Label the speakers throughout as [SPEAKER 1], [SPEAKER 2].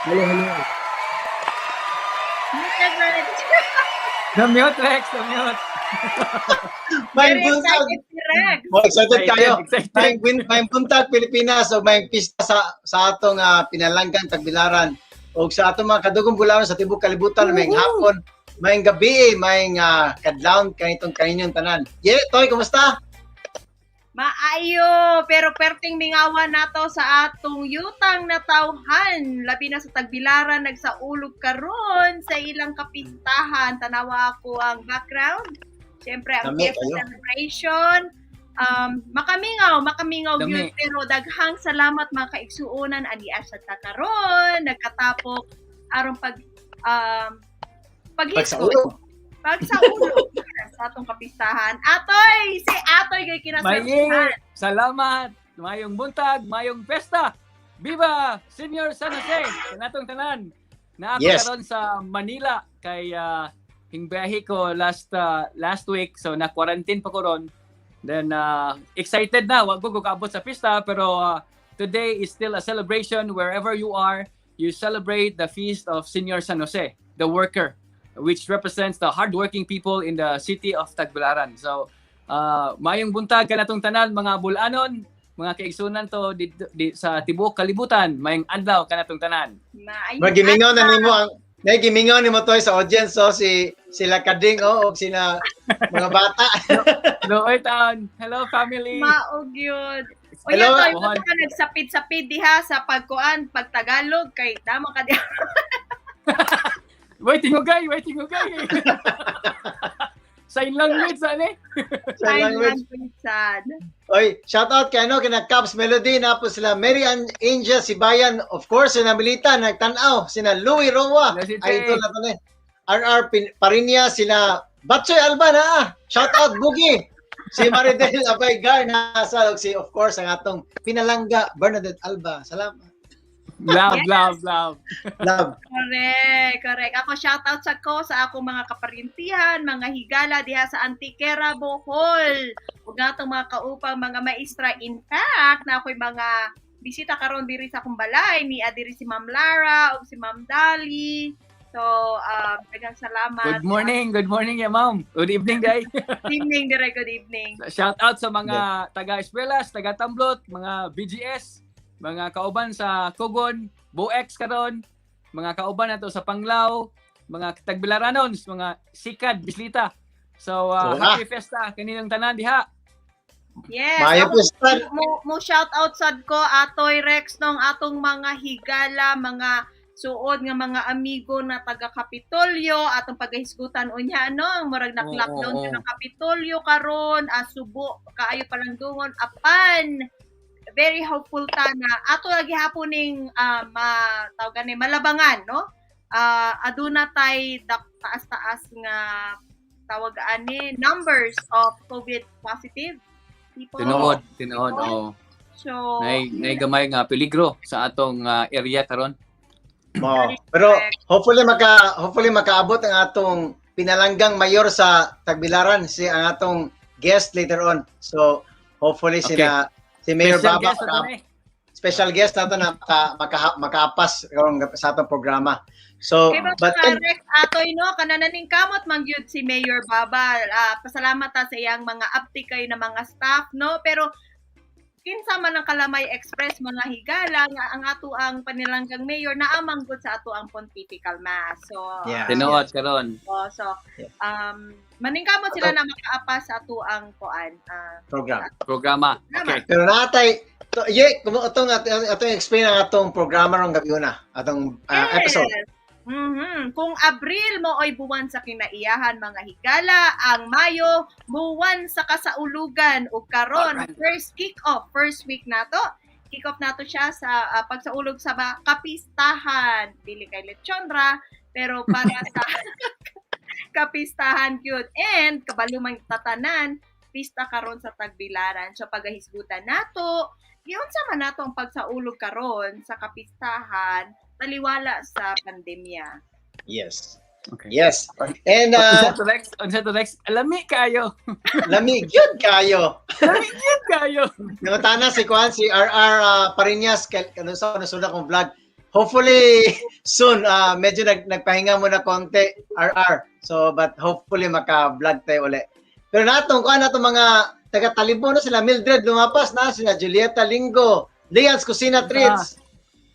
[SPEAKER 1] Hello, hello.
[SPEAKER 2] Na-mute, Rex, na-mute.
[SPEAKER 3] May
[SPEAKER 4] Very
[SPEAKER 3] buntag.
[SPEAKER 4] excited si Rex.
[SPEAKER 3] Excited kayo.
[SPEAKER 2] Excited.
[SPEAKER 3] May buntag Pilipinas o may pista sa atong pinalanggan Tagbilaran o sa atong mga kadugong bulawan sa tibok kalibutan, may hapon, may gabi, may kadlawon kaninyong tanan. Toy, kumusta?
[SPEAKER 4] Maayo, pero perting mingawan nato sa atong yutang na tawhan. Labi na sa Tagbilaran, nagsaulog karon sa ilang kapistahan. Tanawa ako ang background. Siyempre, ang
[SPEAKER 3] Dami
[SPEAKER 4] Fiesta
[SPEAKER 3] kayo.
[SPEAKER 4] celebration. Makamigaw
[SPEAKER 2] Dami.
[SPEAKER 4] yun. Pero daghang salamat mga kaigsuonan. Ani asad ta karon, nagkatapok aron
[SPEAKER 3] Pagsaulog.
[SPEAKER 4] Pagsaulog sa atong kapistahan. Atoy! Si Atoy kay kinasabihan.
[SPEAKER 2] Salamat. Mayong buntag, mayong pesta. Viva Senior San Jose. Kanatong tanan. Naako
[SPEAKER 3] Yes.
[SPEAKER 2] karon sa Manila kay hingbiyahe ko last week, so na quarantine pa ko ron. Then excited na, wag ko kaabot sa pista, pero today is still a celebration wherever you are. You celebrate the feast of Senior San Jose, the worker, which represents the hardworking people in the city of Tagbilaran. So mayong buntag kanatong tanan mga bulanon, mga kaigsunan to sa tibuok kalibutan, mayong adlaw kanatong tanan.
[SPEAKER 3] Magimingaw na nimo ang gimingaw nimo toy sa audience sila kading o sila mga bata.
[SPEAKER 2] Hello, Town. Hello, family.
[SPEAKER 4] Maog yun. O
[SPEAKER 3] Hello,
[SPEAKER 4] yan, Toy,
[SPEAKER 2] Mohan.
[SPEAKER 4] basta ka nagsapid-sapid diha sa pag-Tagalog kay dama ka diha.
[SPEAKER 2] Waiting ugay. Sign language, ani?
[SPEAKER 3] Sign language.
[SPEAKER 4] Sad.
[SPEAKER 3] Oy, shout out kay kina Caps Melody na po sila Mary Angel Sibayan, of course sina Milita nagtan-aw, sina Louie Roa,
[SPEAKER 2] Yes, ite.
[SPEAKER 3] idol na to ni. RR Parinya, sila Batsoy Alba na. Shout out Bugi. Si Maridel Abay Gar nasa si of course ang atong pinalangga Bernadette Alba. Salamat.
[SPEAKER 2] Love.
[SPEAKER 3] Love.
[SPEAKER 4] Correct. Ako shoutout sa akong mga kaparintihan, mga higala diha sa Antiquera, Bohol. Ug natong mga kaupang mga maestra. In fact, na ako'y mga bisita karon diri sa akong balay ni adiri si Ma'am Lara ug si Ma'am Dali. So, daghang salamat.
[SPEAKER 2] Good morning, ya ma'am. Good evening, guys.
[SPEAKER 4] Good evening, dire. Good evening.
[SPEAKER 2] Shout out sa mga taga-espelas, taga-Tamblot, mga BGS, mga kauban sa Kogon, Boex karon, mga kauban nato sa Panglao, mga Tagbilaranons, mga Sikad, Bislita. So, happy festa kaninang tanan diha.
[SPEAKER 4] Yes.
[SPEAKER 3] Maayo
[SPEAKER 4] ako,
[SPEAKER 3] po
[SPEAKER 4] mo shout out sad ko Atoy Rex nung atong mga higala, mga suod nga mga amigo na taga Kapitolyo atong pagahisgutan unya murag nak-lockdown
[SPEAKER 2] Oo.
[SPEAKER 4] ng Kapitolyo karon subo kaayo palang dungon apan very hopeful ta na ato lagi haponing tawag ni malabangan no aduna tay taas-taas nga tawag ani numbers of COVID positive people.
[SPEAKER 2] Tinuod. Oh.
[SPEAKER 4] So,
[SPEAKER 2] Nay gamay nga peligro sa atong area karon.
[SPEAKER 3] Pero hopefully makaabot ang atong pinalanggang mayor sa Tagbilaran ang atong guest later on. So hopefully si Mayor
[SPEAKER 2] Special
[SPEAKER 3] Baba
[SPEAKER 2] guest na to,
[SPEAKER 3] special guest nato na makaapas sa atong programa. So
[SPEAKER 4] kay
[SPEAKER 3] but
[SPEAKER 4] Rex atoy kanananing kamot mangyud si Mayor Baba. Pasalamat ta sa iyang mga aptikay na mga staff no, pero kinsa man ang Kalamay Express mga higala nga ang ato ang panilanggang mayor naamang gud sa ato ang pontifical mass. So
[SPEAKER 3] Yeah.
[SPEAKER 2] Tinuod karon.
[SPEAKER 4] maningkamot sila na makaapas sa ato ang
[SPEAKER 3] programa.
[SPEAKER 2] Okay.
[SPEAKER 3] Pero natay atong explain ang atong programa rong gabi una, atong episode.
[SPEAKER 4] Kung Abril mo ay buwan sa kinaiyahan mga higala, ang Mayo buwan sa kasaulugan ug karon first week nato. Kick off nato siya sa pagsaulog sa kapistahan. Dili kay lechonra pero para sa kapistahan gyud and kabalumang tatanan pista karon sa Tagbilaran. So pagahisgutan nato, giunsa man nato ang pagsaulog karon sa kapistahan taliwala sa pandemya.
[SPEAKER 3] Yes.
[SPEAKER 2] Okay.
[SPEAKER 3] Yes. And
[SPEAKER 2] Unsa to Rex? Lami kayo.
[SPEAKER 3] lamig yun kayo.
[SPEAKER 2] Lami gyud kayo.
[SPEAKER 3] Nangutana si RR Parinyas kano sa nasulat kong vlog. hopefully soon medyo nagpahinga muna konti RR. So but hopefully maka-vlog tayo uli. Pero natong kuan nato mga taga Talibon na sila Mildred lumapas na sila Julieta Lingo, Leon's Kusina Treats.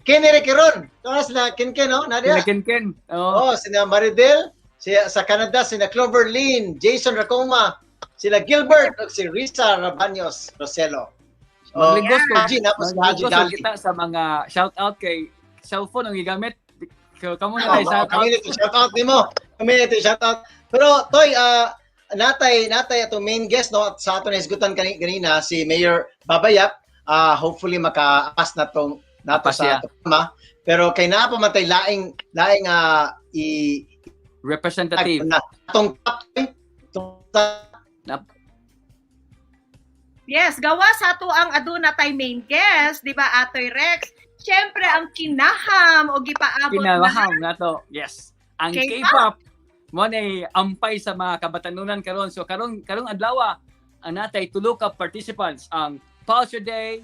[SPEAKER 3] Kenny Requiron. Kaya sila Ken no? Nadia.
[SPEAKER 2] Ken.
[SPEAKER 3] Oh, sila Maridel, sa Canada sila Clover Lynn, Jason Racoma, sila Gilbert ug si Risa Rabaños Roselo.
[SPEAKER 2] Maglingkos ko
[SPEAKER 3] kita
[SPEAKER 2] sa mga shout out kay cellphone ang gigamit. Kamo na
[SPEAKER 3] shout out. Shout out nimo. Community shout out. Pero toy natay ato main guest no sa aton isgutan kanina si Mayor Babayap. Hopefully makaapas na tong nato sa tema. Pero kay naa pa man tay laing
[SPEAKER 2] representative
[SPEAKER 3] atong
[SPEAKER 4] Yes, gawa sa ato ang aduna tay main guest, di ba Atoy Rex? Siyempre ang kinaham o gipaabot
[SPEAKER 2] na to. Yes. Ang K-pop mo na ampay sa mga kabatanunan karon. So karong adlaw natay tulo ka participants ang Pulsar Day,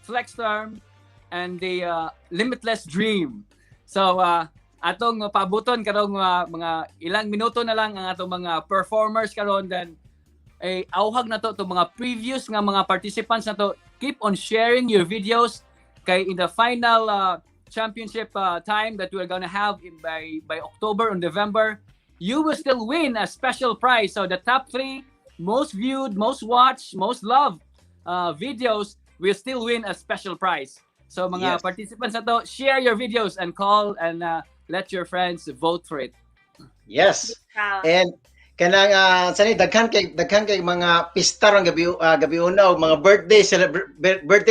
[SPEAKER 2] Flexterm, and the Limitless Dream. So atong pabuton karong mga ilang minuto na lang ang atong mga performers karon, then auhag na to mga previous nga mga participants na to. Keep on sharing your videos kay in the final championship time that we're gonna have by October or November, you will still win a special prize. So the top 3 most viewed, most watched, most loved videos will still win a special prize. So mga participants na to, share your videos and call and let your friends vote for it.
[SPEAKER 3] Yes. And kanang daghan kay mga pista rong gabi una o mga birthday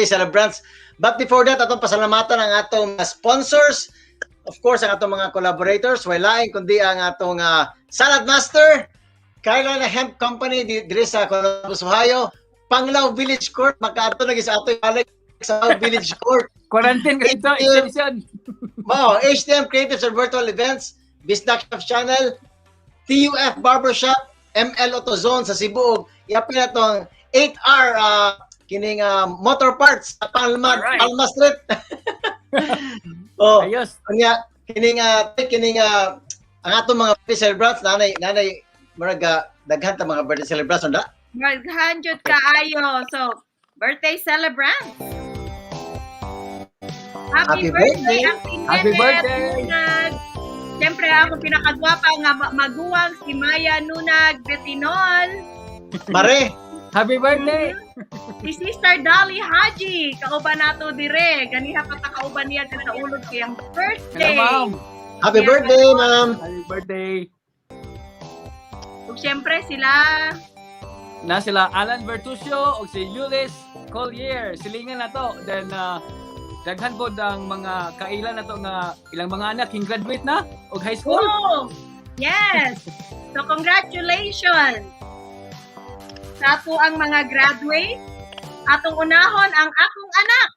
[SPEAKER 3] celebrants. But before that, atong pasalamatan ang atong sponsors, of course ang atong mga collaborators, walain kundi ang atong Salad Master, Carolina Hemp Company diri sa Columbus, Ohio, Panglao Village Court, makaato lagi sa ato sa Village Court.
[SPEAKER 2] Quarantine ganito, extension.
[SPEAKER 3] HTM Creatives and Virtual Events, Bisdak Channel, TUF Barbershop, ML Autozone sa Cebu, yapin na itong 8R kining motor parts sa Palma Street.
[SPEAKER 2] Ayos.
[SPEAKER 3] Kining ang atong mga birthday celebrants, nanay maraga daghan ta mga birthday celebrants onda.
[SPEAKER 4] Daghan jud kaayo. So, birthday celebrants. Happy birthday.
[SPEAKER 2] Happy birthday.
[SPEAKER 4] Siyempre ako pinakagwapa nga maguwang si Maya Nunag Betinol.
[SPEAKER 3] Mare.
[SPEAKER 2] Happy birthday.
[SPEAKER 4] Si Sister Dolly Haji, kauban nato dire. Ganiha pa ta kauban niya sa ulod kayang birthday.
[SPEAKER 2] Hello, ma'am.
[SPEAKER 3] Happy birthday, ma'am.
[SPEAKER 2] Happy birthday.
[SPEAKER 4] Ug siyempre sila
[SPEAKER 2] Alan Bertuccio o si Yulis Collier. Silingan na to. Then daghan po ang mga kailan na to nga ilang mga anak yung graduate na o high school.
[SPEAKER 4] Oh, yes. So congratulations sa ato ang mga graduate. Atong unahon ang akong anak.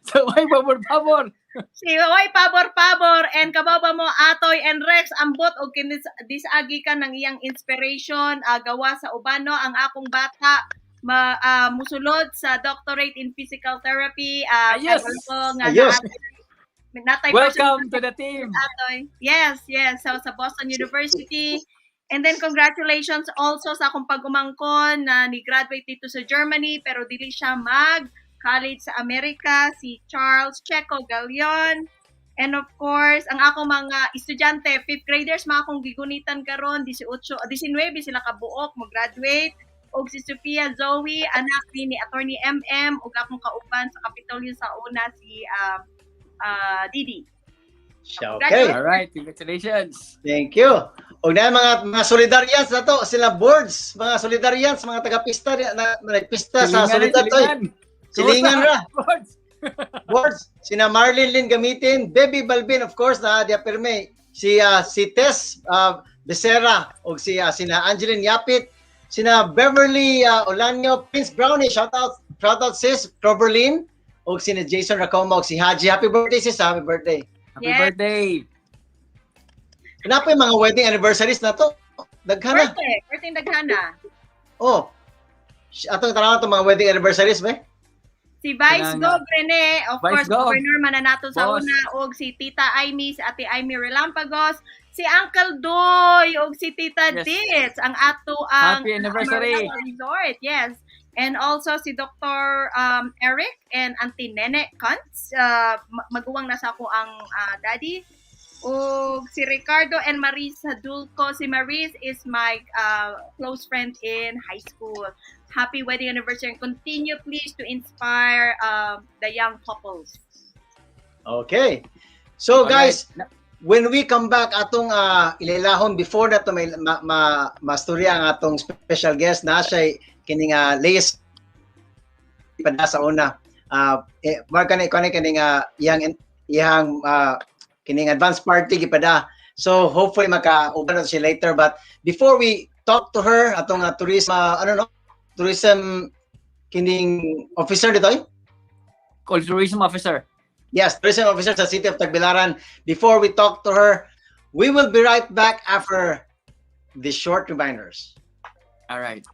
[SPEAKER 2] So ay pabor.
[SPEAKER 4] Si Hoy pabor and kababa mo Atoy and Rex ambot og disagi ka ng iyang inspiration gawa sa ubano ang akong bata musulod sa doctorate in physical therapy.
[SPEAKER 2] Yes. Welcome to the team.
[SPEAKER 4] Atoy. Yes. So sa Boston University. And then congratulations also sa akong pag-umangkon na ni-graduate dito sa Germany pero dili siya mag-college sa Amerika, si Charles Checo Galion. And of course, ang akong mga estudyante, 5th graders, mga akong gigunitan karon 19 sila kabuok mag-graduate. Og si Sophia Zoe, anak ni Attorney MM, ug akong kauban sa Kapitolyo sa una si Didi.
[SPEAKER 3] Okay.
[SPEAKER 2] All right, congratulations.
[SPEAKER 3] Thank you. O na mga solidaryans na to, sila boards, mga solidaryans, mga taga-pista na nagpista sa Solidarity. Silingan ra. Boards, sina Marlene Lynn Gamitin, Baby Balbin, of course, na dia perme, si Tess Becerra, o sina Angeline Yapit, sina Beverly Olanyo, Prince Brownie, shout out sis, Cloverlyn, o sina Jason Racoma, o si Haji. Happy birthday sis, happy birthday.
[SPEAKER 2] Happy birthday.
[SPEAKER 3] Kenapa yung mga wedding anniversaries na to? Daghana.
[SPEAKER 4] Birthday daghana.
[SPEAKER 3] Oh. Atong tanaw to mga wedding anniversaries ba?
[SPEAKER 4] Si Vice
[SPEAKER 2] Kanang,
[SPEAKER 4] Gov Rene, of
[SPEAKER 2] Vice
[SPEAKER 4] course,
[SPEAKER 2] Gov.
[SPEAKER 4] Governor Mananato sa
[SPEAKER 2] Boss.
[SPEAKER 4] una, og si Tita Aimee, si Ate Aimee Relampagos, si Uncle Doy, og si Tita
[SPEAKER 2] Yes.
[SPEAKER 4] Ditz, ang ato ang
[SPEAKER 2] Happy anniversary.
[SPEAKER 4] Amarillo Resort, yes. And also si Dr. Eric and Auntie Nene Kuntz, maguwang na sa ako ang daddy. O si Ricardo and Marisa Dulco. Si Maris is my close friend in high school. Happy wedding anniversary and continue please to inspire the young couples.
[SPEAKER 3] Okay. So
[SPEAKER 2] Alright.
[SPEAKER 3] guys, when we come back atong ililahon before that may masturya ang atong special guest na siya kining Leis pada sa una. Mark kanay kining iyang kining advance party gipada. So hopefully maka-uban na siya later, but before we talk to her atong tourism kining officer dito.
[SPEAKER 2] Tourism officer.
[SPEAKER 3] Yes, tourism officer sa City of Tagbilaran. Before we talk to her, we will be right back after the short reminders.
[SPEAKER 2] All right.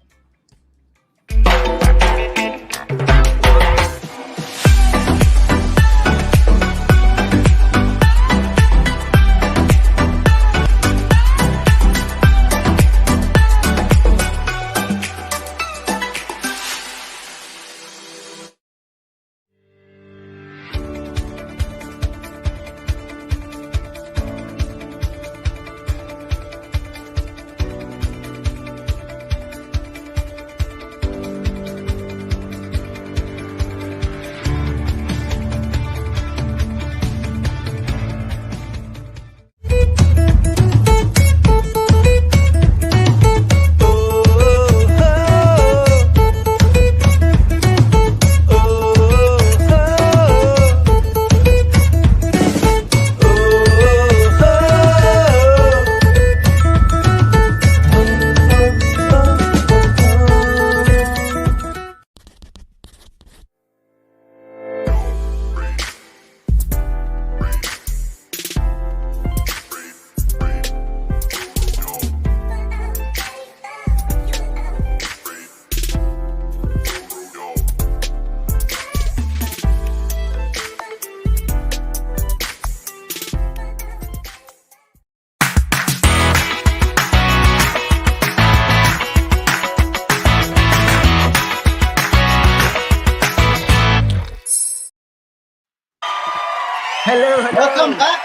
[SPEAKER 2] Hello.
[SPEAKER 3] Welcome back.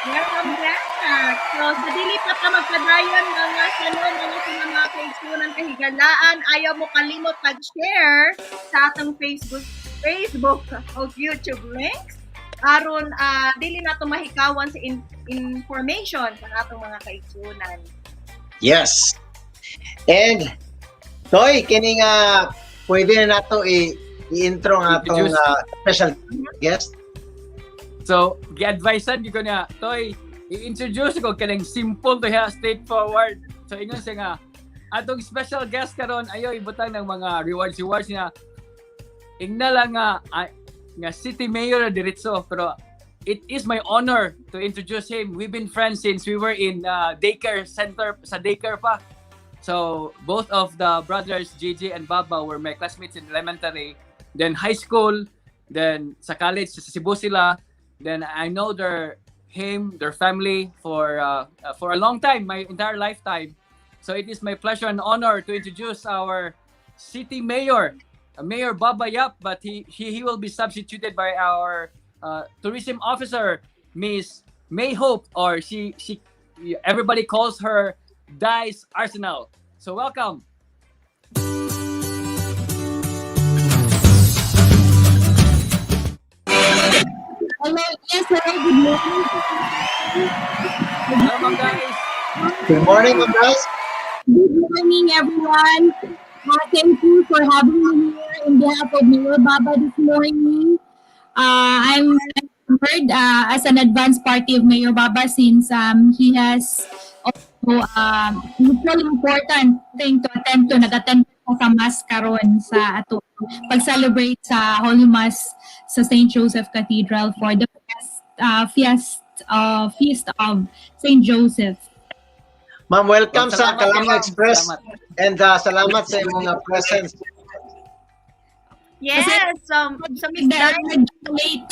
[SPEAKER 4] Welcome back. So, sa dili pa ta magpadayon mga salon, mga kaigsunan kahigalaan, ayaw mo kalimot mag-share sa atong Facebook o YouTube links. Aron dili na to mahikawan sa information sa atong mga kaigsunan.
[SPEAKER 3] Yes. And Toy, kining pwede na nato i-intro ang atong special guest.
[SPEAKER 2] So, gi-advisean ko na, Toy, i-introduce ko kanang simple to ha, straightforward. So, ingon siya nga, atong special guest karon ayo ibutang ng mga rewards niya. Ingna lang nga city mayor diretso, pero it is my honor to introduce him. We've been friends since we were in daycare center, sa daycare pa. So, both of the brothers, Gigi and Baba, were my classmates in elementary, then high school, then sa college, sa Cebu sila. Then I know their family for a long time, my entire lifetime. So it is my pleasure and honor to introduce our city mayor, Mayor Baba Yap, but he will be substituted by our tourism officer, Miss May Hope, or she everybody calls her Dice Arsenal. So welcome.
[SPEAKER 1] Hello, yes, hello, good morning.
[SPEAKER 2] Hello mga guys.
[SPEAKER 3] Good morning, guys.
[SPEAKER 1] Good morning, everyone. Thank you for having me here in behalf of Mayor Baba this morning. I'm honored as an advanced party of Mayor Baba since he has also equally important thing to attend to, nag-attend sa Mass karon sa ato pag-celebrate sa Holy Mass sa St. Joseph Cathedral for the feast of St. Joseph.
[SPEAKER 3] Ma'am, welcome sa
[SPEAKER 2] Salamat,
[SPEAKER 3] Kalama
[SPEAKER 2] ma'am.
[SPEAKER 3] Express
[SPEAKER 2] Salamat.
[SPEAKER 3] and salamat sa imong presence.
[SPEAKER 4] Yes, sa Miss
[SPEAKER 1] Dahil
[SPEAKER 4] Dai.
[SPEAKER 1] late.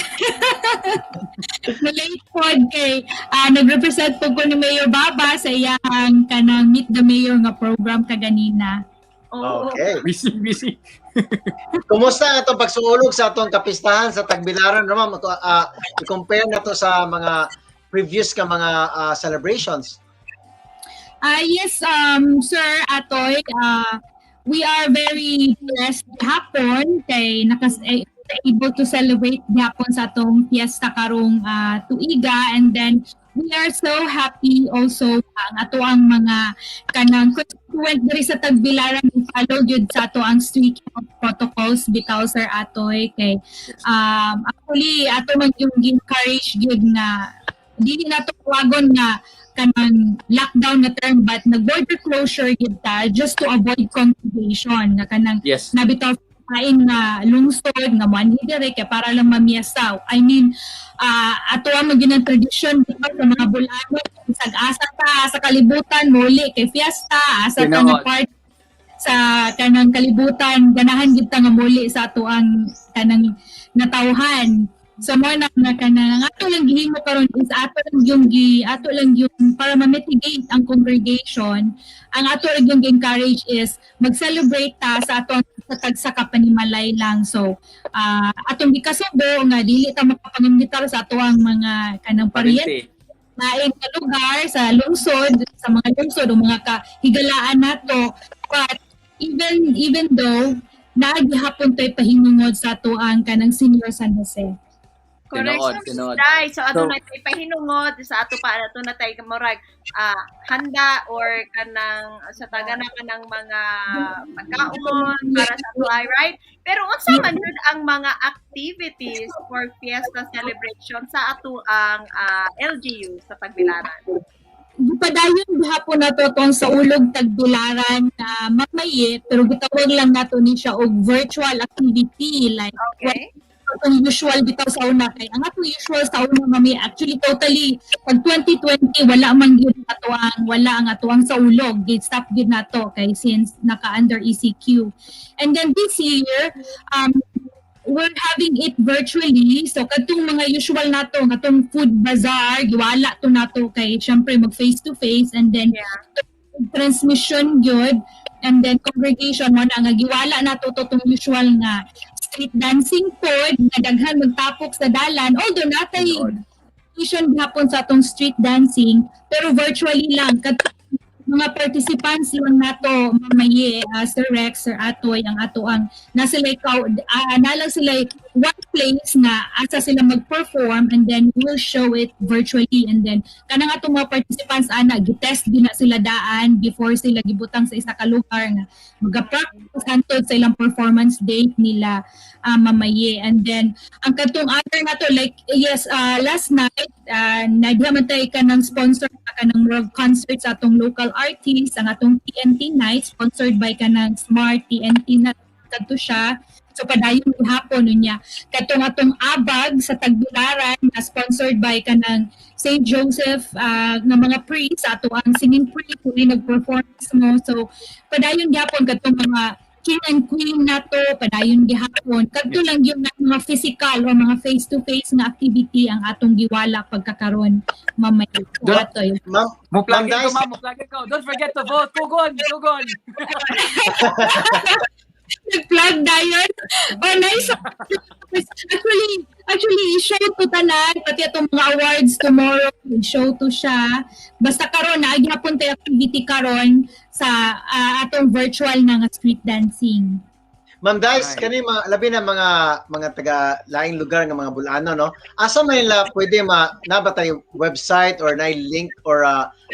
[SPEAKER 1] Na-late pod kay nag-represent po ko ni Mayor Baba sa iyang kanang Meet the Mayor nga program kaganina.
[SPEAKER 4] Oo.
[SPEAKER 3] Okay.
[SPEAKER 2] Busy.
[SPEAKER 3] Kumusta atong pagsuulog sa atong kapistahan sa Tagbilaran, Ma'am? I-compare na to sa mga previous ka mga celebrations.
[SPEAKER 1] Yes, Sir Atoy, we are very blessed hapon kay able to celebrate hapon sa atong fiesta karong tuiga, and then we are so happy also ang ato ang mga kanang constituent diri sa Tagbilaran follow gyud sa ato ang strict protocols bitaw Sir Atoy kay actually ato man yung encourage gyud nga dili nato tuwagon nga kanang lockdown na term but nag-border closure gyud ta just to avoid congregation nga kanang
[SPEAKER 2] Yes.
[SPEAKER 1] nabitaw kain nga lungsod nga manhi dire kay para lang mamiyasaw. I mean, ato ang mga tradisyon dito sa mga Bulano, sag-asa ta sa kalibutan muli kay fiesta, asa ta nga
[SPEAKER 2] Tinuod.
[SPEAKER 1] part sa kanang kalibutan ganahan gid ta nga muli sa ato ang kanang natawhan. So mo na kanang ato lang gihimo karon is ato lang yung para ma-mitigate ang congregation. Ang ato lang yung encourage is mag-celebrate ta sa ato sa kapanimalay lang. So atong gikasubo nga dili ta makapanginvitar sa ato ang mga kanang pariyente lain nga lugar sa lungsod, sa mga lungsod o mga kahigalaan nato. But even though naagihapon tayo pahinungod sa ato ang kanang Senior San Jose.
[SPEAKER 4] Correct.
[SPEAKER 2] Tinuod.
[SPEAKER 4] Dai, so ato
[SPEAKER 2] So-
[SPEAKER 4] na tayo pahinungod sa ato pa ato na tayo kamurag handa or kanang sa tagana kanang mga pagkaon para sa ato ay right. Pero unsa man yun ang mga activities for fiesta celebration sa ato ang LGU sa Tagbilaran?
[SPEAKER 1] Padayon gihapon nato tong sa ulog Tagbilaran mamaye pero gitawag lang nato ni siya og virtual activity like
[SPEAKER 4] Okay.
[SPEAKER 1] ang usual bitaw sa una kay ang atong usual sa una mami actually totally pag 2020 wala man gyud ang atuang sa ulog gid stop gid nato kay since naka under ECQ, and then this year we're having it virtually. So kadtong mga usual nato ngatong food bazaar giwala to nato kay syempre mag face to face, and then transmission gyud, and then congregation mo na nga giwala nato to tong usual nga street dancing pod nga daghan magtapok sa dalan, although natay vision gihapon sa atong street dancing pero virtually lang mga participants lang nato mamaye Sir Rex, Sir Atoy ang ato ang nasa like nalang sila one place na asa sila mag-perform, and then we'll show it virtually, and then kanang atong mga participants gitest din na sila daan before sila gibutang sa isa ka lugar nga mag-practice hantod sa ilang performance date nila mamaye. And then ang katong other nato like last night naghamatay ka ng sponsor ka ng world concert sa atong local artists, ang atong TNT night sponsored by ka ng Smart TNT na kadto siya. So padayon gihapon niya katong atong abag sa Tagbilaran na sponsored by ka ng St. Joseph na mga priests ato ang singing priest kung nag-performance mo. So padayon gihapon katong mga king and queen nato padayon gihapon kadto lang yung mga physical o mga face to face nga activity ang atong giwala pagkakaron mamaya. Ato yun.
[SPEAKER 3] Ma'am,
[SPEAKER 2] Mo plug
[SPEAKER 3] Ma'am Dai,
[SPEAKER 2] ko, ma'am. Mo plug ko. Don't forget to vote. Kugon.
[SPEAKER 1] Nag-plug dayon. Oh, nice. Actually, i-show to tanan, pati itong mga awards tomorrow, i-show to siya. Basta karon na agyapon tayo activity karon sa atong virtual na nga street dancing.
[SPEAKER 3] Ma'am Dice,
[SPEAKER 2] Right.
[SPEAKER 3] kani labi na mga taga laing lugar nga mga Bulano, no? Asa man nila pwede nabatay website or na link or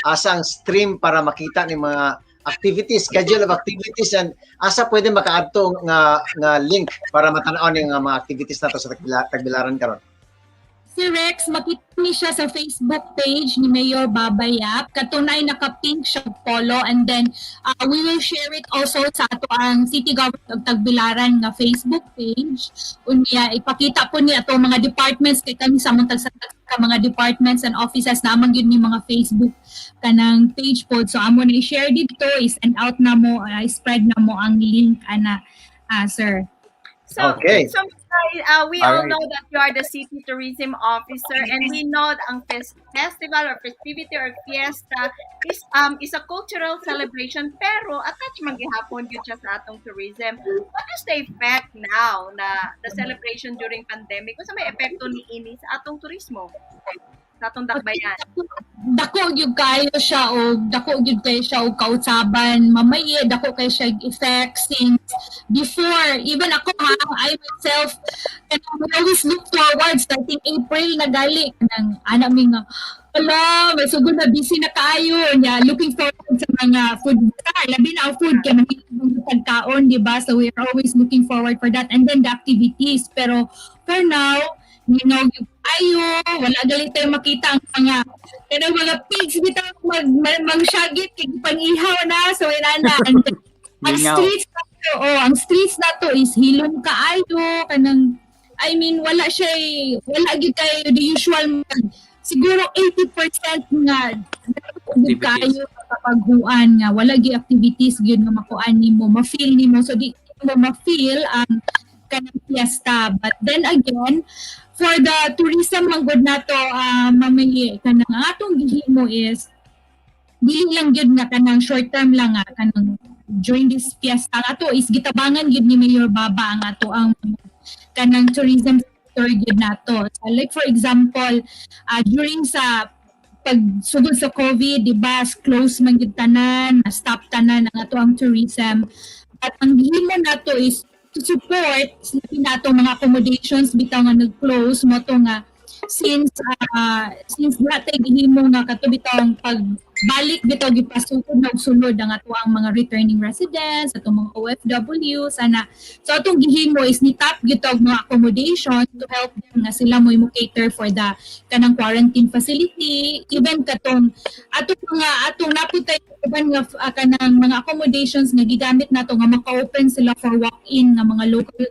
[SPEAKER 3] asa ang stream para makita ni mga activities, schedule of activities, and asa pwede makaadto nga link para matanaw ni nga mga activities nato sa Tagbilaran karon.
[SPEAKER 1] Si Rex, makita ni siya sa Facebook page ni Mayor Babayap. Katunay naka-pink siya polo, and then we will share it also sa ato ang City Government of Tagbilaran nga Facebook page. Unya ipakita po ni ato mga departments kay kami sa mga departments and offices naman yun ni mga Facebook kanang page po. So amo na i-share dito, i-send out na mo, i-spread na mo ang link ana sir.
[SPEAKER 4] So,
[SPEAKER 3] Okay.
[SPEAKER 4] so we all
[SPEAKER 2] Alright.
[SPEAKER 4] know that you are the city tourism officer, and we know that ang festival or festivity or fiesta is a cultural celebration, pero attach man gihapon gyud siya sa atong tourism. What is the effect now na the celebration during pandemic? Unsa may epekto ni ini sa atong turismo? Sa atong dakbayan?
[SPEAKER 1] Dako gyud kayo siya o dako gyud kayo siya og kautsaban mamaya dako kayo siya effect since before even ako ha I myself and I always look forward starting April na gali nang ana mi nga ala may sugod na busy na kaayo nya looking forward sa mga food labi na ang food kay mahimong pagkaon di ba so we are always looking forward for that and then the activities pero for now yung ayo, wala galit tayo makita ang mga pigs bitaw magsyagit kay pangihaw na so inana ang
[SPEAKER 2] Lingaw.
[SPEAKER 1] streets na to, ang streets na to is hilom kaayo kanang I mean wala gyud kayo the usual siguro 80% nga
[SPEAKER 2] Activities.
[SPEAKER 1] kayo kapaghuan nga wala gyud activities gyud nga makuan nimo ma-feel nimo so di mo ma-feel ang kanang fiesta but then again for the tourism manggod nato mamaya kanang atong gihimo is dili lang gyud nga kanang short term lang nga kanang during this fiesta ato is gitabangan gyud ni Mayor Baba ang ato ang kanang tourism sector gyud nato so, like for example during sa pagsugod sa COVID di ba close man gyud tanan stop tanan ang ato ang tourism at ang gihimo nato is to support nato mga accommodations bitaw nga nag-close mo to nga since lahat ay gihimo nga kato bitaw ang pagbalik bitaw gipasukod na og sulod ang ato ang mga returning residents ato mga OFW sana so atong gihimo is ni tap gitog mga accommodation to help them nga sila mo cater for the kanang quarantine facility even katong atong naputay uban nga kanang mga accommodations nga gigamit nato nga maka-open sila for walk-in nga mga local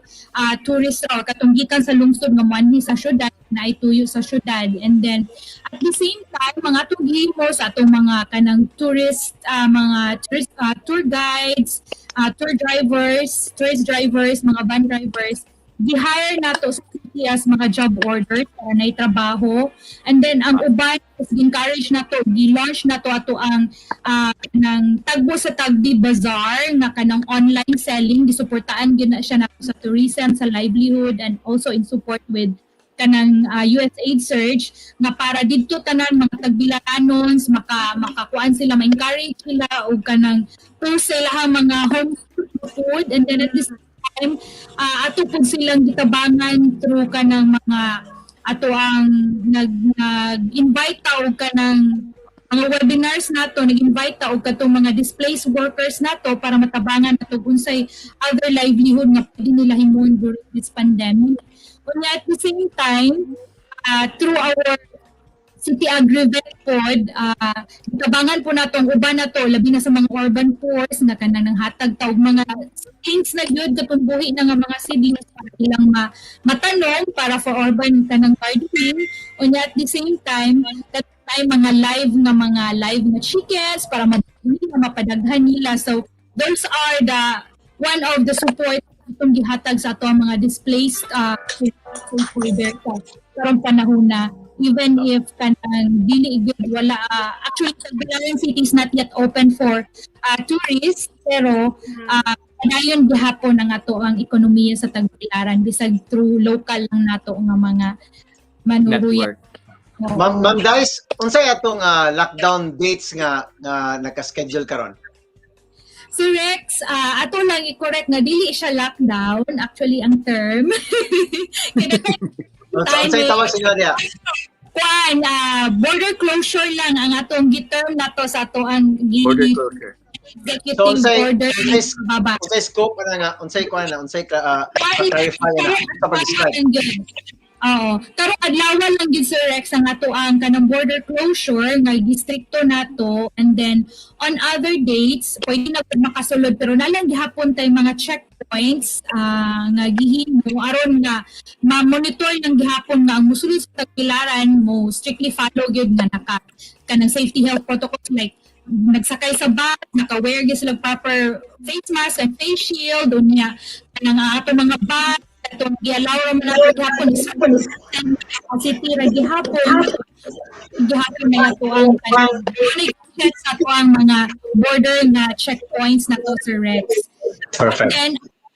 [SPEAKER 1] tourists or katong gikan sa lungsod nga moanhi sa syudad na ituyo sa syudad and then at the same time mga atong gihimo sa atong mga kanang tourist tour guides tourist drivers mga van drivers gi-hire nato sa city as mga job orders para na trabaho and then ang uban is encourage nato gi-launch nato ato ang kanang tagbo sa Tagbi Bazaar nga kanang online selling gisuportaan gyud na siya nato sa tourism sa livelihood and also in support with kanang USAID surge nga para didto tanan mga tagbilaranons makakuan sila ma-encourage sila og kanang post sila mga home food and then at this time ato pud silang gitabangan through kanang mga ato ang nag-invite ta og kanang mga webinars nato nag-invite ta og katong mga displaced workers nato para matabangan nato unsay other livelihood nga pwede nila himon during this pandemic. And at the same time, through our City Agri-Vet pod, tabangan po natong uban na to, labi na sa mga urban poors, na kanang hatag taog mga things na yun, katong buhi na nga mga siblings para ilang matanong para for urban kanang gardening. And at the same time, that time mga live na chickens para mapadaghan nila. So, those are one of the support itong gihatag sa ato ang mga displaced karong panahon na even if kanang dili gyud wala actually Tagbilaran City is not yet open for tourists pero dayon gihapon ang ato ang ekonomiya sa Tagbilaran bisag through local lang nato nga mga manuruya.
[SPEAKER 3] Ma'am Dice, unsay atong lockdown dates nga naka-schedule karon?
[SPEAKER 1] So Rex, ato lang i-correct na dili siya lockdown, actually ang term.
[SPEAKER 3] Unsay tawag sa inyo niya?
[SPEAKER 1] Border closure lang ang atong gi-term nato sa ato ang
[SPEAKER 2] Border closure.
[SPEAKER 1] executive order baba.
[SPEAKER 3] Unsay scope nga unsay clarify na sa pag-describe.
[SPEAKER 1] Oo. Pero adlawan lang gid Sir Rex ang ato ang kanang border closure nga distrikto nato and then on other dates pwede na pud makasulod pero nalang gihapon tay mga checkpoints nga gihimo aron nga ma-monitor ng gihapon nga ang mosulod sa Tagbilaran mo strictly follow gyud nga kanang safety health protocols like nagsakay sa bus, naka-wear gyud sila proper face mask and face shield unya kanang ato mga bus katong gialaw ra man nato gihapon is city ra gihapon na ato ang sa ato ang mga border na checkpoints na to sa Rex.
[SPEAKER 5] Perfect.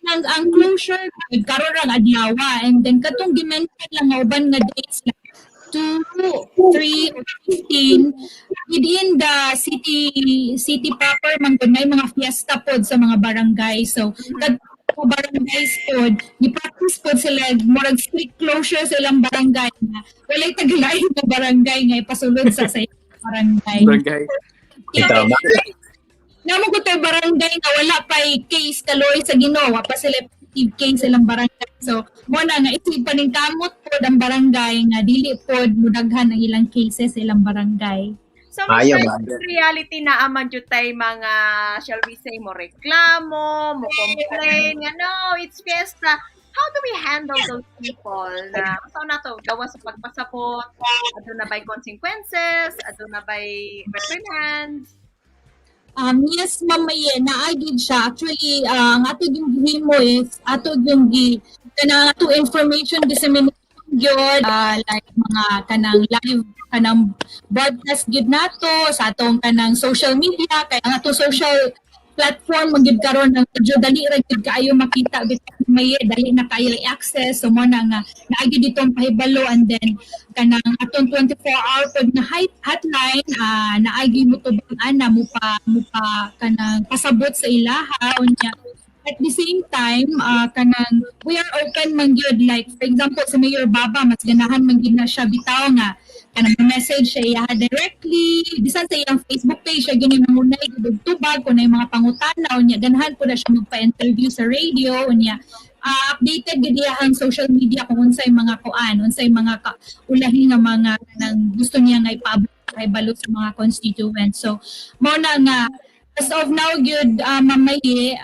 [SPEAKER 1] And ang closure karon ra adlaw, and then katong gimention lang nga uban nga dates like 2, 3, or 15 within the city proper man gud may mga fiesta pod sa mga barangay. So kadto barangays pod gi-practice pod sila murag strict closure sa ilang barangay na walay taglain nga barangay nga ipasulod sa barangay.
[SPEAKER 2] Barangay.
[SPEAKER 5] Tama.
[SPEAKER 1] Namo ko tayo barangay nga wala pa'y case kaloy sa Ginoo, pa sila positive case silang barangay. So, mo na nga isip pa ning kamot pod ang barangay nga dili pod mudaghan ang ilang cases sa ilang barangay.
[SPEAKER 4] So,
[SPEAKER 5] Ayaw,
[SPEAKER 4] Mr. reality na aman jud tay mga, shall we say, mo reklamo, mo complain, nga no, it's fiesta. How do we handle those people na so na to gawa sa pagpasabot, adto na by consequences, adto na by reprimands?
[SPEAKER 1] Yes, mamaye, naagid siya. Actually, ang ato yung gihimo is, ato yung kanang ato information dissemination yun, like mga kanang live, kanang broadcast gid nato sa atong kanang social media, kaya ang ato social platform magid karon ng medyo dali ra gid kaayo makita bitaw may dali na kayo i-access, so mo na nga naagi ditong pahibalo, and then kanang atong 24-hour pod na hotline naagi mo to ana mo pa kanang pasabot sa ilaha unya. At the same time, kanang we are open man gyud, like for example sa Mayor Baba mas ganahan man gyud na siya bitaw nga kanang message siya iya directly bisan sa iyang Facebook page siya gini mangunay gud tubag kun ay mga pangutana unya ganahan po na siya magpa-interview sa radio unya. Updated gid ang social media kung unsay mga unsay mga ulahi nga mga nang gusto niya nga ipaabot kay balo sa mga constituents. So mo na nga as of now gyud mamaye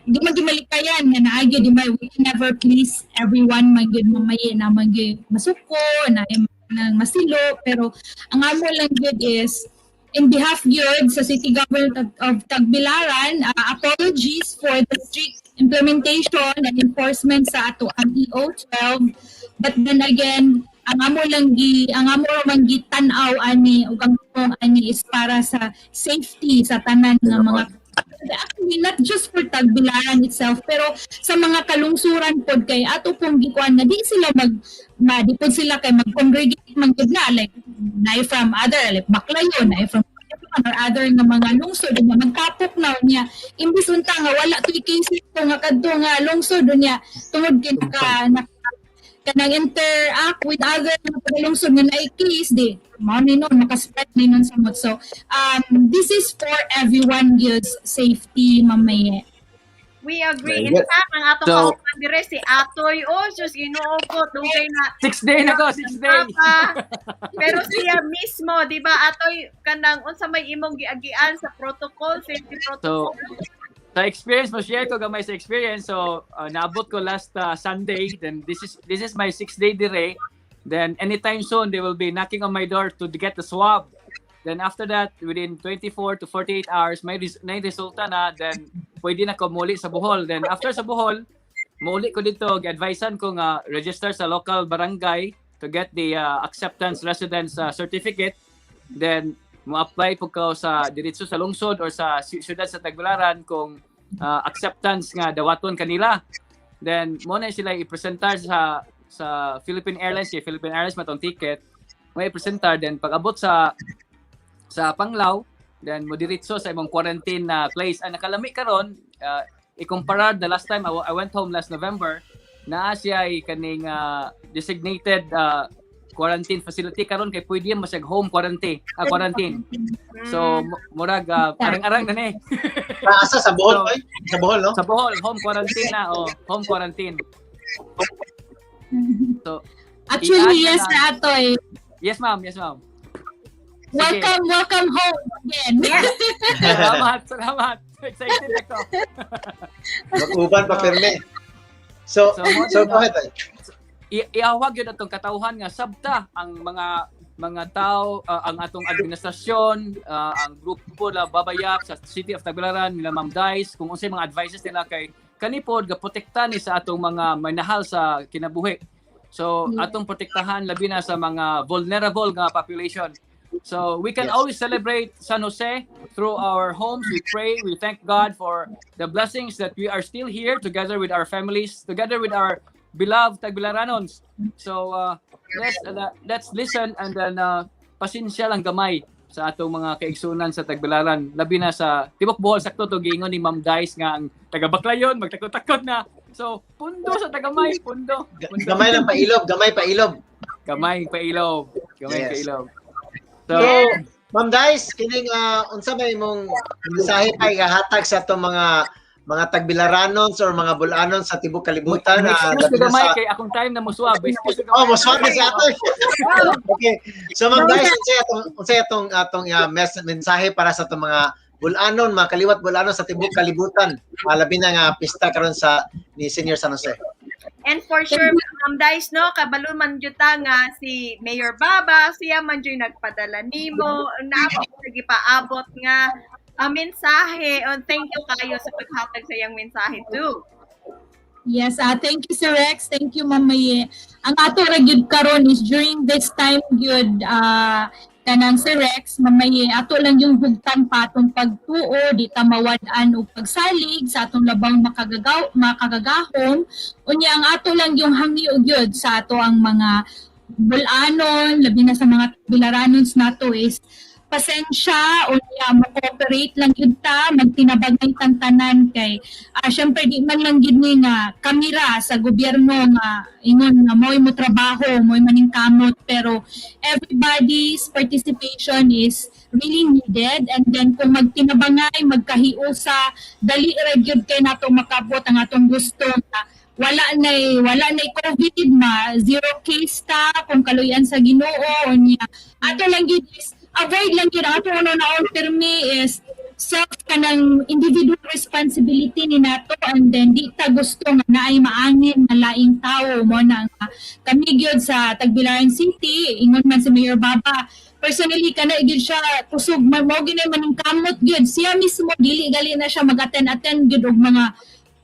[SPEAKER 1] di man gyud malikayan nga naagi di may we can never please everyone man gyud mamaye na man gyud masuko na nang masilo, pero ang amo lang gyud is in behalf gyud sa City Government of Tagbilaran, apologies for the strict implementation and enforcement sa ato ang EO12, but then again ang amo man tan-aw ani ug ang ani is para sa safety sa tanan nga mga actually not just for Tagbilaran itself pero sa mga kalungsuran pod kay ato pong gikuan nga di sila di pod sila kay mag-congregate man gud na like na from other like Baclayon na from or other nga mga lungsod nga magtapok na niya imbis unta nga wala tuy cases to nga kadto nga lungsod niya tungod kay kanang interact with other lungsod nga naay case di mao ni non makaspread ni non samot. So this is for everyone gyud safety mamaye.
[SPEAKER 4] We agree.
[SPEAKER 5] Very
[SPEAKER 4] In
[SPEAKER 5] good.
[SPEAKER 4] fact, ang atong
[SPEAKER 2] So-
[SPEAKER 4] kauban dire si Atoy, sus, Ginoo ko, dugay na
[SPEAKER 2] 6 day na ko, 6 day.
[SPEAKER 4] pero siya mismo, di ba, Atoy, kanang unsa may imong giagian sa protocol, safety protocol.
[SPEAKER 2] Sa experience mo, share ko gamay sa experience. So, naabot ko last Sunday. Then this is my 6 day dire. Then anytime soon, they will be knocking on my door to get the swab. Then after that, within 24 to 48 hours, may resulta na. Then pwede na ko muli sa Bohol. Then after sa Bohol, muli ko dito, gi-advisean ko nga register sa local barangay to get the acceptance residence certificate. Then mo-apply po ko sa diretso sa lungsod or sa siyudad sa Tagbilaran kung acceptance nga dawaton kanila. Then mo na sila i-presentar sa Philippine Airlines, Philippine Airlines matong ticket. May i-presentar, then pag abot sa Panglao, then mo diretso sa imong quarantine place. Ang nakalami karon, i-compare the last time I went home last November, naa siya ay kaning designated quarantine facility karon kay pwede mo siya home quarantine. So murag arang-arang na ni.
[SPEAKER 3] Asa sa Bohol,
[SPEAKER 2] So-
[SPEAKER 3] oy? Sa Bohol, no?
[SPEAKER 2] Sa Bohol, home quarantine na home quarantine. So
[SPEAKER 1] Actually
[SPEAKER 2] i-add
[SPEAKER 1] yes
[SPEAKER 2] na-
[SPEAKER 1] na Atoy.
[SPEAKER 2] yes ma'am. Sige.
[SPEAKER 1] Welcome home again.
[SPEAKER 2] Salamat. Excited ako.
[SPEAKER 3] Mag-uban pa pirmi. So go ahead, oy.
[SPEAKER 2] Iawag yun atong katauhan nga sabta ang mga tao, ang atong administrasyon, ang grupo la babayap sa City of Tagbilaran, nila Ma'am Dice, kung unsay mga advices nila kay kanipod gaprotekta ni sa atong mga manahal sa kinabuhi. So atong protektahan labi na sa mga vulnerable nga population. So we can
[SPEAKER 3] Yes.
[SPEAKER 2] always celebrate San Jose through our homes. We pray, we thank God for the blessings that we are still here together with our families, together with our beloved Tagbilaranons. So let's listen and then pasensya lang gamay sa atong mga kaigsunan sa Tagbilaran. Labi na sa Tibok Bohol, sakto to giingon ni Ma'am Dice nga ang taga-Baklayon magtakot-takot na. So pundo sa tagamay, pundo.
[SPEAKER 3] Gamay lang pailog, gamay pailog.
[SPEAKER 2] Gamay pailob. Gamay
[SPEAKER 3] Yes.
[SPEAKER 2] pailob.
[SPEAKER 3] So,
[SPEAKER 2] So,
[SPEAKER 3] Ma'am Dice, kining unsa may mong mensahe kay gahatag sa atong mga Tagbilaranons or mga Bulanon sa tibok kalibutan
[SPEAKER 2] excuse
[SPEAKER 3] labi
[SPEAKER 2] ko
[SPEAKER 3] na
[SPEAKER 2] gamay
[SPEAKER 3] sa
[SPEAKER 2] kay akong time na muswab. Excuse ko
[SPEAKER 3] Oh,
[SPEAKER 2] gamay.
[SPEAKER 3] mo swab si ato. Okay. So Ma'am Dice, unsay atong mensahe para sa atong mga Bulanon, mga kaliwat Bulanon sa tibok kalibutan, labi na nga pista karon sa ni Senior San Jose.
[SPEAKER 4] And for sure, Ma'am Dice, no, kabalo man juta nga si Mayor Baba, siya man dyan nagpadala nimo, napagipaabot nga ang mensahe. And thank you kayo sa paghatag sa iyang mensahe too.
[SPEAKER 1] Yes, thank you Sir Rex, thank you Ma'am Maye. Ang ato ra gyud karon is during this time gyud kanang Sir Rex, Ma'am Maye, ato lang yung hugtan pa atong pagtuo, di ta mawad-an og pagsalig sa atong labang makagagahom. Unya ang ato lang yung hangyo gyud sa ato ang mga Bulanon, labi na sa mga Tagbilaranons nato is pasensya unya mo cooperate lang gyud ta, magtinabagay tang tanan kay syempre di man lang gyud ni nga kamera sa gobyerno nga ingon nga mo'y mo trabaho, mo'y maningkamot, pero everybody's participation is really needed. And then kung magtinabangay, magkahiusa, dali ra gyud kay nato makabot ang atong gusto nga wala na COVID ma zero case ta kung kaluyan sa Ginoo unya ato lang gyud is avoid lang yun. Ato na termi is self kanang individual responsibility ni nato and then di ta gusto nga naay maangin na laing tao mo na nga kami gyud sa Tagbilaran City ingon man si Mayor Baba personally kana gyud siya kusog mo gyud maning kamot gyud siya mismo dili gali na siya mag-attend gyud og mga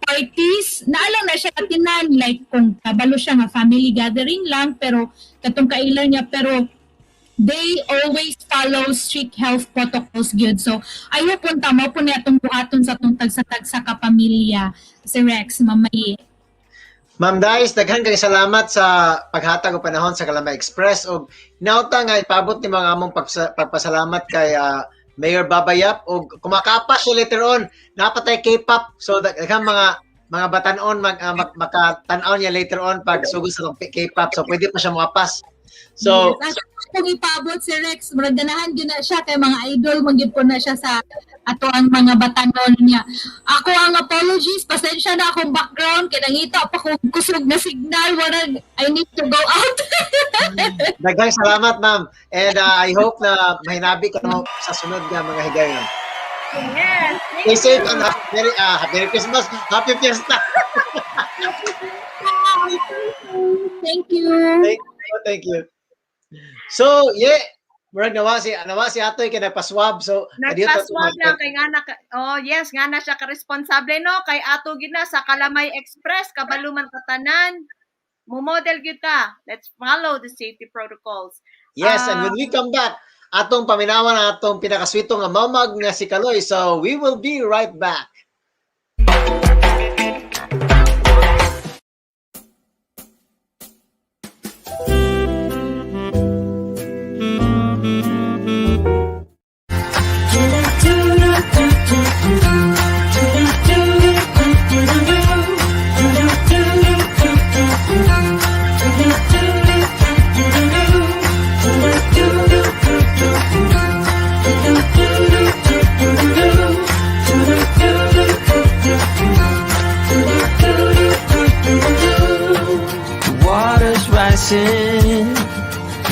[SPEAKER 1] parties naalang na siya atinan like kung kabalo siya nga family gathering lang pero katong kailan niya pero they always follow strict health protocols good. So, I hope punta mo po na itong buhaton sa itong tagsa-tagsa kapamilya. Si Rex, Mamaye.
[SPEAKER 3] Ma'am Dice, daghan kay salamat sa paghatag og panahon sa Kalamay Express og nauta nga ipabot ni mga among pagpasalamat kay Mayor Babayap og kumakapa siya later on napatay K-pop so daghan mga batanon makatan-aw niya later on pag sugod sa K-pop so pwede pa siya makapas. So
[SPEAKER 1] yes. Kung ipabot si Rex, ganahan yun na siya kay mga idol, magyud po na siya sa ato ang mga batanon niya. Ako ang apologies, pasensya na akong background, kaya nangita pa kung kusog na signal, warag, I need to go out.
[SPEAKER 3] daghang salamat ma'am and I hope na mahinabi ka mo sa sunod nga mga higayon.
[SPEAKER 4] Yes.
[SPEAKER 3] Stay safe and Merry Christmas, Happy Fiesta.
[SPEAKER 1] Thank you.
[SPEAKER 3] Thank you. So, yeah, murag nawa si Atoy kay nagpa-swab. So,
[SPEAKER 4] Nagpa-swab lang kay nga yes, nga na siya ka-responsable no kay ato gid na sa Kalamay Express kabaluman tatanan. Mo model gyud ta. Let's follow the safety protocols.
[SPEAKER 3] yes, and when we come back, atong paminawan ang atong pinakaswito nga mamag nga si Kaloy. So, we will be right back.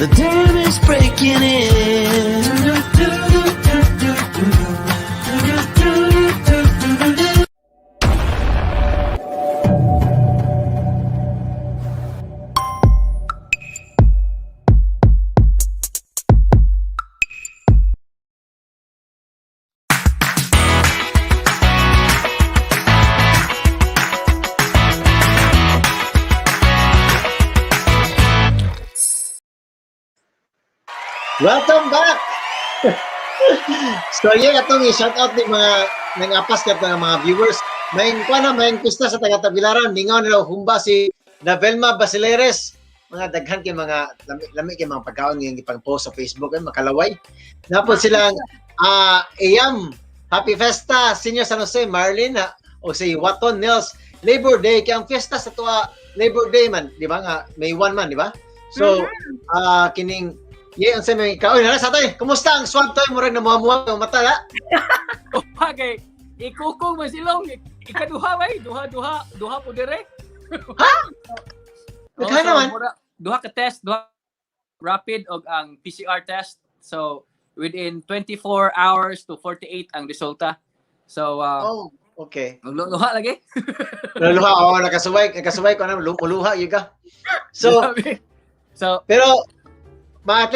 [SPEAKER 6] The dam is breaking in.
[SPEAKER 3] Welcome back! So yeah, atong i-shout out ni mga nangapas kat mga viewers. May pista sa taga-Tabilaran, ningaw nila humba si Navelma Basileres. Mga daghan kay mga lami kay mga pagkaon nga ipang-post sa Facebook ay makalaway. Napod silang Iyam, Happy Festa, Senior San Jose, Marlene, o si Waton Nels, Labor Day, kaya ang fiesta sa tuwa, Labor Day man, di ba nga, May 1 man, di ba? So, kining, ang sa mga ikaw, nara sa tayo, kumusta ang swab tayo, murag na muha-muha, mata na?
[SPEAKER 2] Okay, ikukong mo silong, ikaduha bay, duha po dire.
[SPEAKER 3] Ha? Nagkano naman?
[SPEAKER 2] Duha ka test, duha rapid og ang PCR test. So, within 24 hours to 48 ang resulta. So,
[SPEAKER 3] Oh, okay.
[SPEAKER 2] luha lagi.
[SPEAKER 3] Luha, nakasubay ko na, luha, yun ka. So, pero, at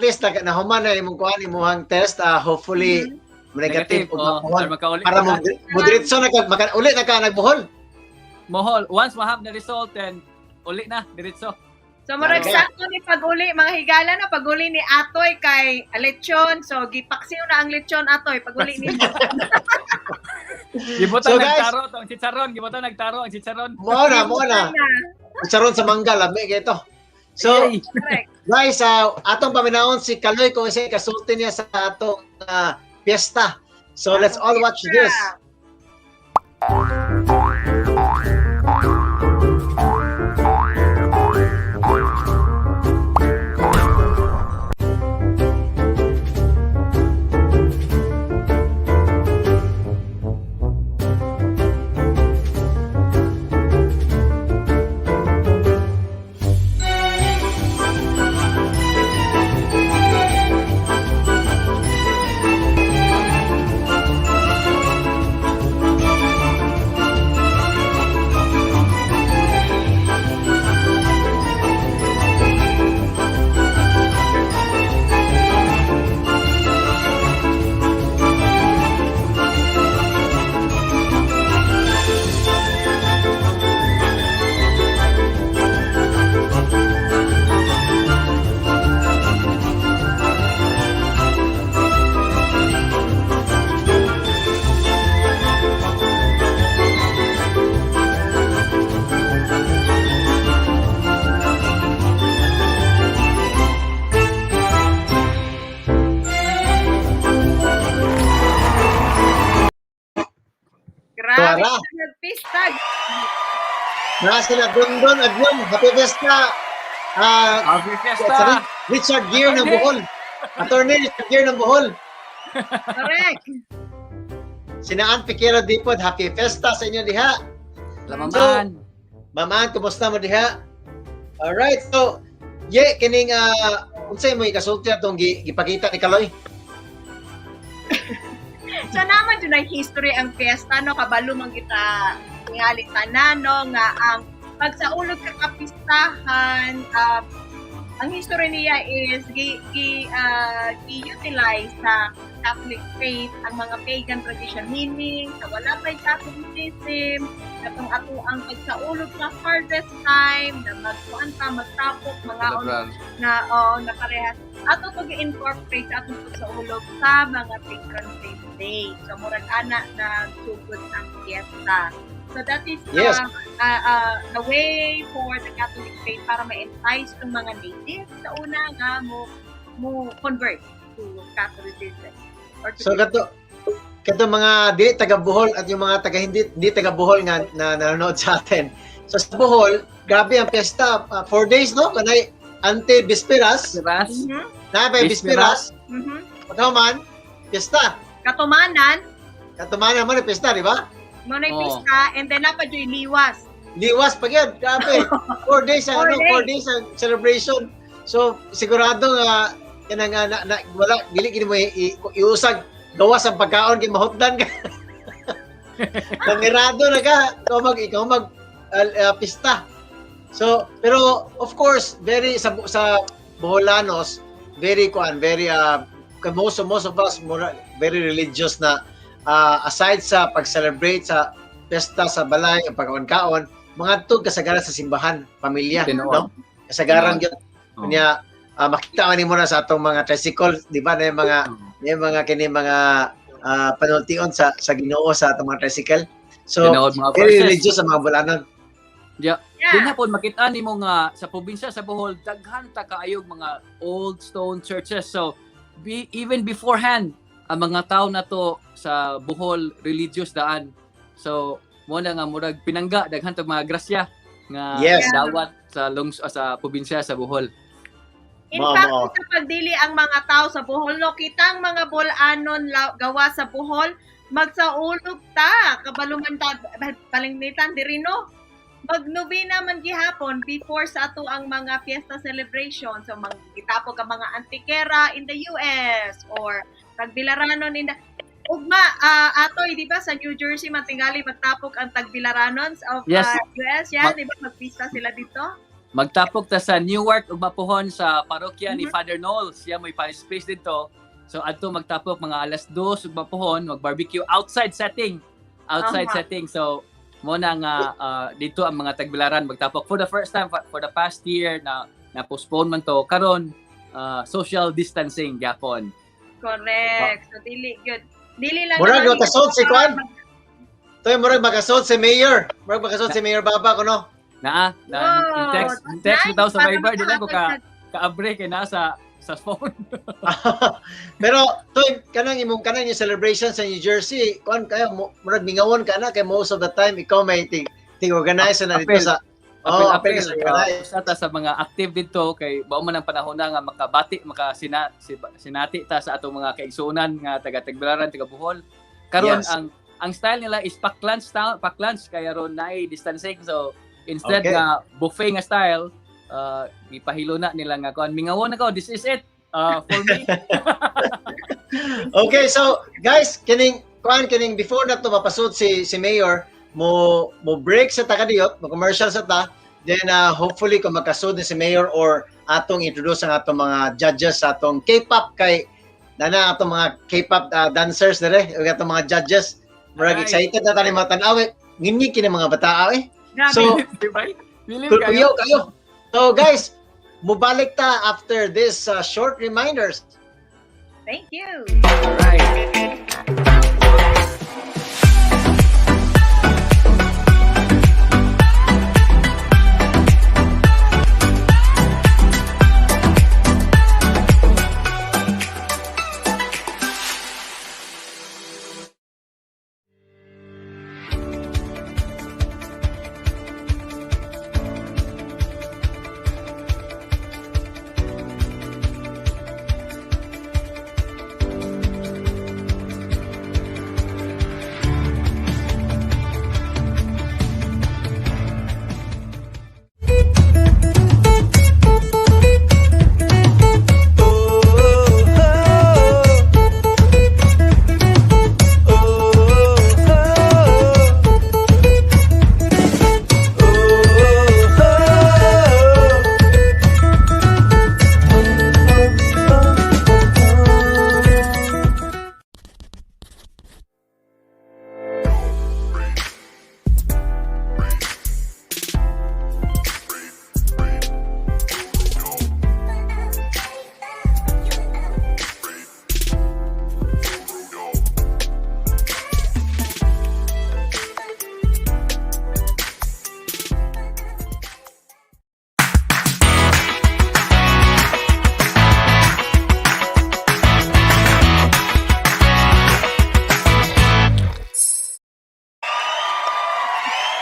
[SPEAKER 3] least nahuman na imong kuan imong test, hopefully negative para mo diretso uli na ka nagbuhol.
[SPEAKER 2] Mohol, once mahab na result then uli na diretso.
[SPEAKER 4] So murag sakto ni pag-uli mga higala na pag-uli ni Atoy kay lechon. So gipaksiw na ang lechon Atoy pag-uli ni.
[SPEAKER 2] Gibutan
[SPEAKER 3] So,
[SPEAKER 2] nagtaro ang chicharon, gibutan nagtaro ang chicharon.
[SPEAKER 3] Mo na. Chicharon sa mangga lami kay ito. So, guys, atong paminahon si Kaloy kung isa kasulti niya sa atong fiesta. So, let's all watch this.
[SPEAKER 4] Grabe,
[SPEAKER 3] Wala.
[SPEAKER 4] nagpista.
[SPEAKER 3] Na sila Dondon Aglon, Happy Fiesta.
[SPEAKER 2] Happy Fiesta.
[SPEAKER 3] Richard Gere ng Bohol. Attorney Richard Gere ng Bohol.
[SPEAKER 4] Correct.
[SPEAKER 3] Sinaan Piquero Dipod, Happy Fiesta sa inyo diha.
[SPEAKER 2] Lamaman.
[SPEAKER 3] Mamaan, kumusta mo diha? Alright, so, kining, unsay mo ikasulti atong gipakita ni Kaloy?
[SPEAKER 4] So naman dun ang history ang fiesta no kabalo man kita tingali tanan no nga ang pagsaulog ka kapistahan ang history niya is gi-utilize sa Catholic faith ang mga pagan tradition meaning sa wala pa'y Catholicism katong ato ang pagsaulog sa harvest time na magkuan ka magtapok mga na parehas ato to gi-incorporate sa atong pagsaulog sa mga patron saint day so murag ana na sugod ang fiesta so that is the way for the Catholic faith para ma-entice ng mga natives sa una nga mo convert to Catholicism or to
[SPEAKER 3] So, kato mga di taga Bohol at yung mga taga hindi taga Bohol nga na nanonood sa atin. So sa Bohol, grabe ang piyesta, 4 days no, kanay ante bisperas, na pa bisperas, pagkaman, piyesta.
[SPEAKER 4] Katumanan
[SPEAKER 3] Mo na piyesta, di ba?
[SPEAKER 4] mo na pista and then napa joy liwas
[SPEAKER 3] Liwas pag yan, grabe. 4 days ang 4 days ang celebration. So sigurado nga kanang wala dili gid mo iusag gawas ang pagkaon kay mahutdan ka. Nangirado na ka, ikaw mag pista. So, pero of course, very sa Boholanos, very most of us very religious na aside sa pag-celebrate sa pesta sa balay, ang pagkaon-kaon, mga tug kasagaran sa simbahan, pamilya, no? Kasagaran gyud kanya makita man nimo na sa atong mga tricycle, di ba? Na yung mga kini mga panultion sa Ginoo sa atong mga tricycle. So,
[SPEAKER 2] Tinood mga
[SPEAKER 3] very
[SPEAKER 2] verses.
[SPEAKER 3] religious sa mga bulanon.
[SPEAKER 2] Yeah.
[SPEAKER 4] Yeah.
[SPEAKER 2] Din hapon makita nimo nga sa probinsya sa Bohol daghan ta kaayog mga old stone churches. So even beforehand ang mga tao na to sa Bohol religious daan. So mo na nga murag pinangga daghan tag mga grasya nga
[SPEAKER 3] Yes.
[SPEAKER 2] dawat sa probinsya sa Bohol.
[SPEAKER 4] In
[SPEAKER 3] Mao,
[SPEAKER 4] fact,
[SPEAKER 3] mao.
[SPEAKER 4] sa pagdili ang mga tao sa Bohol, no, kitang mga bulanon gawa sa Bohol, magsaulog ta, kabaluman ta, palingnitan diri no. Magnovena man gihapon before sa ato ang mga fiesta celebration. So magitapog ang mga antikera in the US or tagbilaranon in the ugma atoy di ba sa New Jersey matingali magtapok ang tagbilaranon of
[SPEAKER 2] Yes.
[SPEAKER 4] US yan di ba magpista sila dito.
[SPEAKER 2] Magtapok ta sa Newark ug mapuhon sa parokya ni Father Noel. Siya may space dito. So adto magtapok mga alas 2 ug mapuhon, mag-barbecue outside setting. Outside
[SPEAKER 4] Aha.
[SPEAKER 2] setting. So mo na nga dito ang mga tagbilaran magtapok for the first time for the past year na postpone man to karon social distancing gyapon.
[SPEAKER 4] Correct. So dili good. Dili lang
[SPEAKER 3] Murag
[SPEAKER 4] naman
[SPEAKER 3] makasod si Kwan.
[SPEAKER 4] mag-
[SPEAKER 3] Toy murag makasod si Mayor. Murag makasod si Mayor Baba kuno.
[SPEAKER 2] Naa
[SPEAKER 4] Wow,
[SPEAKER 2] text
[SPEAKER 4] that's
[SPEAKER 2] mo daw sa
[SPEAKER 4] Para
[SPEAKER 2] Viber dili ko
[SPEAKER 4] makakapag-
[SPEAKER 2] ka-abre kay nasa sa phone.
[SPEAKER 3] Pero toy kanang yung celebration sa New Jersey, kuan kayo murag mingawon ka na kay most of the time ikaw may organize na dito
[SPEAKER 2] Apel.
[SPEAKER 3] sa
[SPEAKER 2] Apel
[SPEAKER 3] sa organize.
[SPEAKER 2] usa ta sa mga active dito kay bao man ang panahon na nga makabati sinati ta sa atong mga kaigsunan nga taga-Tagbilaran, taga Bohol. Karon
[SPEAKER 3] Yes.
[SPEAKER 2] ang style nila is pack lunch kaya ron naay distancing. So instead
[SPEAKER 3] Okay.
[SPEAKER 2] nga buffet nga style, gipahilo na nila nga kuan mingawon ako, this is it for me.
[SPEAKER 3] Okay, so guys, kining before na to mapasud si Mayor mo break sa takadiyot, mo commercial sa ta, then hopefully kung makasud ni si Mayor or atong introduce ang atong mga judges sa atong K-pop kay nana atong mga K-pop dancers dire, ug atong mga judges. Murag
[SPEAKER 2] Ay.
[SPEAKER 3] excited na tani mga tan-aw eh. Ngini kini mga bata eh.
[SPEAKER 4] Grabe.
[SPEAKER 3] So,
[SPEAKER 2] Believe
[SPEAKER 3] Kuyo kayo. So guys, mubalik ta after this short reminders.
[SPEAKER 4] Thank you.
[SPEAKER 2] Right.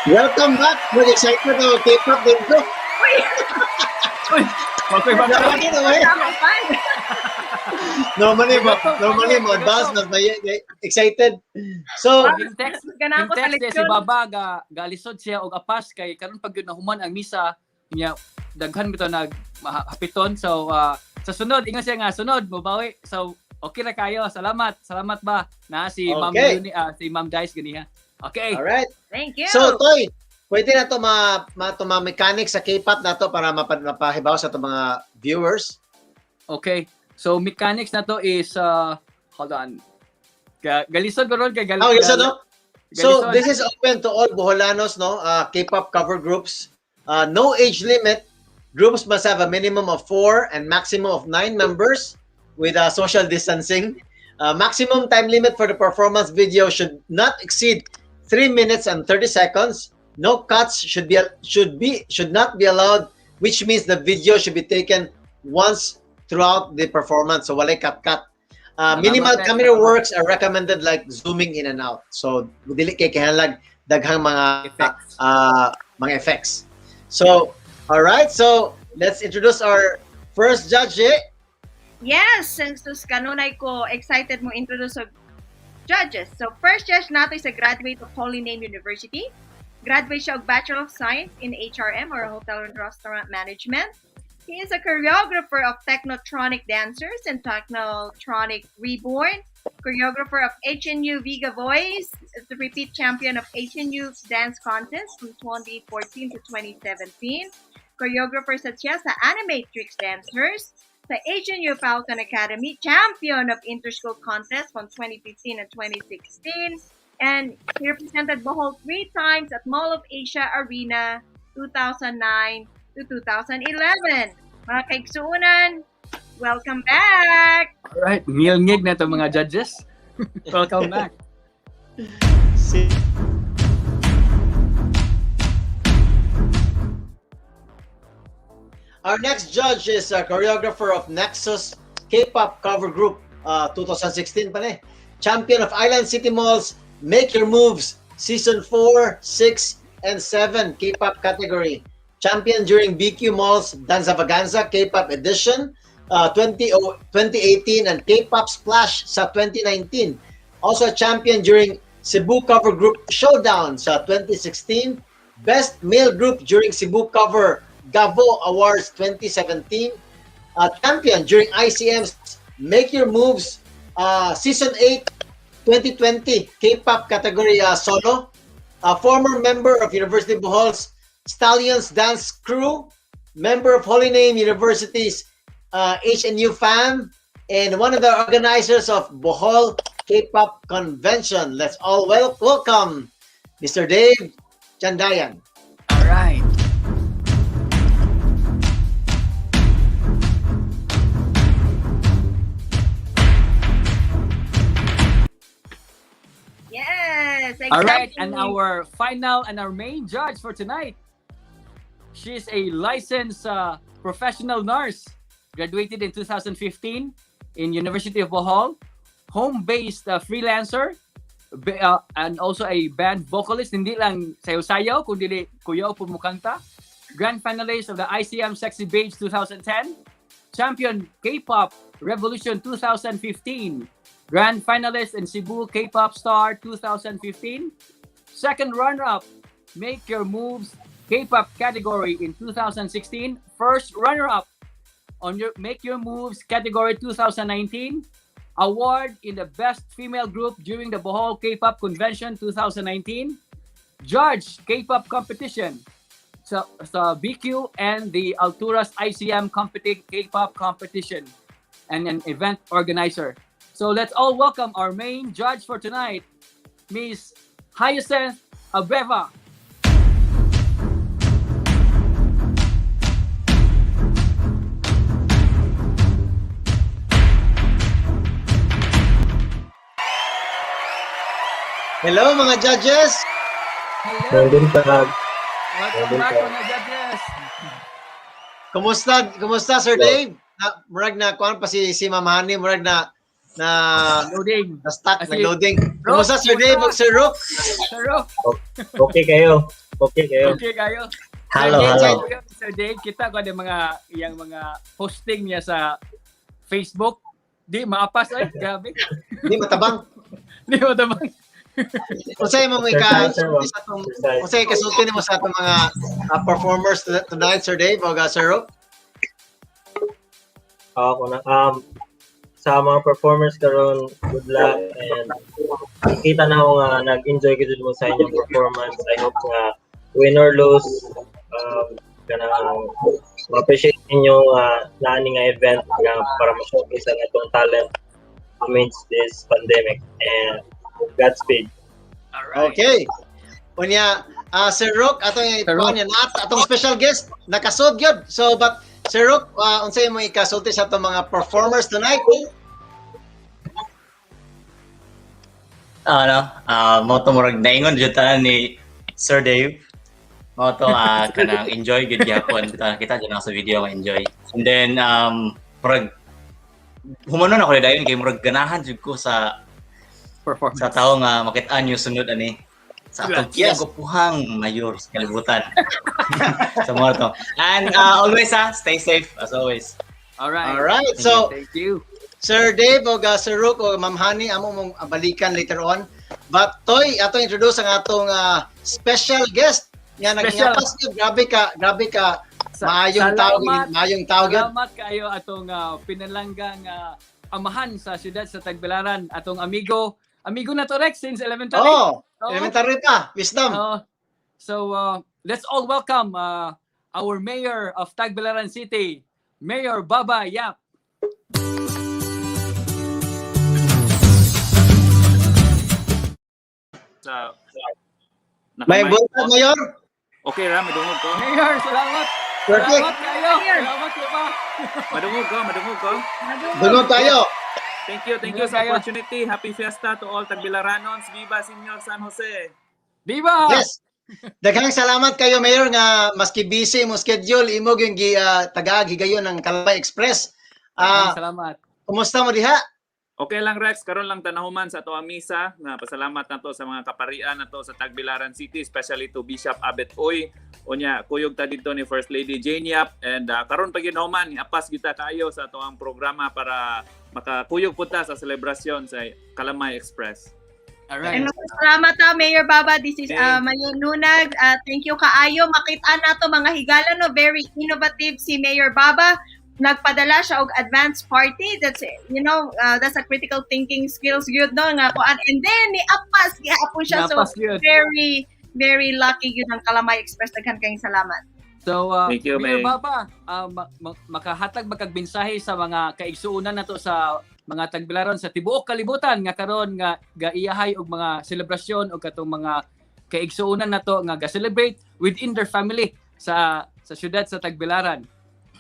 [SPEAKER 3] Welcome back. We're excited to K-pop dito.
[SPEAKER 2] Uy, okay ba?
[SPEAKER 3] Bakit naman? Normally mo advance na excited. So,
[SPEAKER 2] Yung text
[SPEAKER 4] Ganaan ko sa
[SPEAKER 2] si
[SPEAKER 4] leksyon.
[SPEAKER 2] Baba galisod siya og apas kay karon pag yun nahuman ang misa niya daghan bitaw nag hapiton. So sa sunod ingon siya nga sunod mobawi. So okay ra kayo. Salamat ba na si Ma'am
[SPEAKER 3] Okay.
[SPEAKER 2] si Ma'am Dice ganiha. Okay.
[SPEAKER 3] alright.
[SPEAKER 4] Thank you.
[SPEAKER 3] So, Toy, pwede na to ma mechanics sa K-pop na to para mapahibaw sa to mga viewers.
[SPEAKER 2] Okay. So mechanics na to is hold on. Galisod ko ron kay
[SPEAKER 3] Oh, yes, no? So,
[SPEAKER 2] Galisod.
[SPEAKER 3] this is open to all Boholanos, no? K-pop cover groups. No age limit. Groups must have a minimum of 4 and maximum of 9 members with social distancing. Maximum time limit for the performance video should not exceed 3 minutes and 30 seconds. No cuts should not be allowed, which means the video should be taken once throughout the performance. So walay cut. Minimal camera works are recommended, like zooming in and out. So dili kay kinahanglan daghang mga effects. So all right, so let's introduce our first judge.
[SPEAKER 4] Yes, since kanunay ko excited mo introduce og judges. So first judge nato is a graduate of Holy Name University. Graduate siya og Bachelor of Science in HRM or Hotel and Restaurant Management. He is a choreographer of Technotronic Dancers and Technotronic Reborn, choreographer of HNU Viga Voice, the repeat champion of HNU Dance Contest from 2014 to 2017, choreographer siya sa Animatrix Dancers, sa HNU Falcon Academy, champion of Interschool Contest from 2015 and 2016, and he represented Bohol 3 times at Mall of Asia Arena 2009 to 2011. Mga kaigsuunan, welcome back!
[SPEAKER 2] Alright, ngil-ngig na itong mga judges. Welcome back.
[SPEAKER 3] Our next judge is a choreographer of Nexus K-pop cover group 2016 pa na. Champion of Island City Malls Make Your Moves Season 4, 6, and 7 K-pop category. Champion during BQ Malls Danza K-pop edition 2018 and K-pop Splash sa 2019. Also a champion during Cebu Cover Group Showdown sa 2016. Best Male Group during Cebu Cover Gavo Awards 2017. Champion during ICM's Make Your Moves Season 8 2020 K-pop category solo. A former member of University of Bohol's Stallions Dance Crew, member of Holy Name University's HNU FAM, and one of the organizers of Bohol K-pop Convention. Let's all welcome Mr. Dave Chandayan.
[SPEAKER 2] Alright.
[SPEAKER 4] Yes, exactly.
[SPEAKER 2] Alright, and our final and our main judge for tonight. She's a licensed professional nurse, graduated in 2015 in University of Bohol, home-based freelancer, and also a band vocalist, hindi lang sayaw-sayaw, kundi kuyaw pumukanta. Grand finalist of the ICM Sexy Babes 2010, champion K-pop Revolution 2015, grand finalist in Cebu K-pop Star 2015, second runner-up Make Your Moves K-pop category in 2016, first runner-up on your Make Your Moves category 2019, award in the Best Female Group during the Bohol K-pop Convention 2019, judge K-pop competition sa BQ and the Alturas ICM K-pop competition, and an event organizer. So let's all welcome our main judge for tonight, Miss Hyacinth Abeva.
[SPEAKER 3] Hello mga judges!
[SPEAKER 2] Hello.
[SPEAKER 5] Nandun ka.
[SPEAKER 2] Welcome back mga judges.
[SPEAKER 3] Kumusta Sir Dave? Murag na kuan pa si Ma'am Hani, murag na
[SPEAKER 2] Loading.
[SPEAKER 3] stuck,
[SPEAKER 2] Kasi-
[SPEAKER 3] nag-loading. Kumusta Sir Dave ug Sir Rook?
[SPEAKER 2] Sir Rook.
[SPEAKER 5] Okay kayo. Okay kayo.
[SPEAKER 2] Okay kayo.
[SPEAKER 5] Hello,
[SPEAKER 2] Sir
[SPEAKER 5] hello.
[SPEAKER 2] Dave, Sir Dave, kita ko yung mga posting niya sa Facebook. Di maapas ay, grabe.
[SPEAKER 3] Di matabang.
[SPEAKER 2] Di mo tamang.
[SPEAKER 3] Unsay mo
[SPEAKER 5] Exercise, sir,
[SPEAKER 3] sa atong unsay kasulti nimo sa atong mga performers tonight Sir Dave o Sir Rook?
[SPEAKER 5] Ako na. Sa mga performers karon, good luck and kita na ako nga nag-enjoy ko mo sa inyong performance. I hope nga win or lose, ma-appreciate ninyo nani nga event nga para ma-showcase ang itong talent amidst this pandemic, and Godspeed.
[SPEAKER 2] Alright.
[SPEAKER 3] Okay. Unya Sir Rook, atong
[SPEAKER 2] Sir Rook.
[SPEAKER 3] ikuan yan atong special guest nakasud gyud. So but Sir Rook, unsay mo ikasulti sa atong mga performers tonight?
[SPEAKER 7] Mo to murag naingon jud tanan ni Sir Dave. Mo to kanang enjoy gud gyapon kita jud sa video nga enjoy. And then murag humanon ako dayon kay murag ganahan jud ko sa
[SPEAKER 2] Performance.
[SPEAKER 7] tao nga makit-an yung sunod ani sa atong
[SPEAKER 3] Yes.
[SPEAKER 7] kinagupuhang mayor sa kalibutan. Sa mga to. And always stay safe as always.
[SPEAKER 2] Alright.
[SPEAKER 3] Alright. So
[SPEAKER 2] Thank you.
[SPEAKER 3] Sir Dave o Sir Rook o Ma'am Hani amo mong balikan later on. But Toy, ato introduce ang atong special guest nga
[SPEAKER 2] Special.
[SPEAKER 3] nagyapas gyud. Grabe ka maayong tao, maayong tao gyud.
[SPEAKER 2] Salamat kayo atong pinalanggang amahan sa siyudad sa Tagbilaran, atong amigo na to Rex since elementary.
[SPEAKER 3] Oh,
[SPEAKER 2] Oo.
[SPEAKER 3] elementary pa, wisdom.
[SPEAKER 2] So let's all welcome our mayor of Tagbilaran City, Mayor Baba Yap.
[SPEAKER 3] May buntag mayor.
[SPEAKER 8] Okay ra, madungog ko.
[SPEAKER 2] Mayor, salamat.
[SPEAKER 3] Perfect.
[SPEAKER 2] Salamat kayo.
[SPEAKER 4] Mayor.
[SPEAKER 2] Salamat kayo pa.
[SPEAKER 8] Madungog ko.
[SPEAKER 3] Dungog tayo.
[SPEAKER 8] Thank you
[SPEAKER 2] Dungog
[SPEAKER 8] sa
[SPEAKER 2] kayo.
[SPEAKER 8] opportunity. Happy Fiesta to all Tagbilaranons. Viva Señor San Jose.
[SPEAKER 2] Viva!
[SPEAKER 3] Yes. Daghang salamat kayo mayor nga maski busy mo schedule imo gyud tagag higayon ng Kalabay Express.
[SPEAKER 2] Salamat.
[SPEAKER 3] Kumusta mo diha?
[SPEAKER 8] Okay lang Rex, karon lang tanahuman sa ato misa nga pasalamat nato sa mga kaparian nato sa Tagbilaran City, especially to Bishop Abet Oy. Unya kuyog ta dito ni First Lady Jane Yap, and karon pa ginahuman apas kita kayo sa ato ang programa para makakuyog punta sa selebrasyon sa Kalamay Express.
[SPEAKER 2] Alright.
[SPEAKER 4] And salamat Mayor Baba. This is Mayor Nunag. Thank you kaayo. Makita na to mga higala no, very innovative si Mayor Baba. Nagpadala siya og advanced party. That's that's a critical thinking skills good no nga kuan. And then ni apas gihapon siya, so
[SPEAKER 2] Napas yun.
[SPEAKER 4] very lucky yun ang Kalamay Express. Daghan kayong salamat.
[SPEAKER 2] So,
[SPEAKER 8] Thank you,
[SPEAKER 2] Mayor
[SPEAKER 8] May.
[SPEAKER 2] Baba, makahatag magkagbinsahe sa mga kaigsuunan nato sa mga Tagbilaran sa tibuok kalibutan nga karon nga gaiyahay og mga selebrasyon og katong mga kaigsuunan nato nga ga-celebrate within their family sa syudad sa Tagbilaran.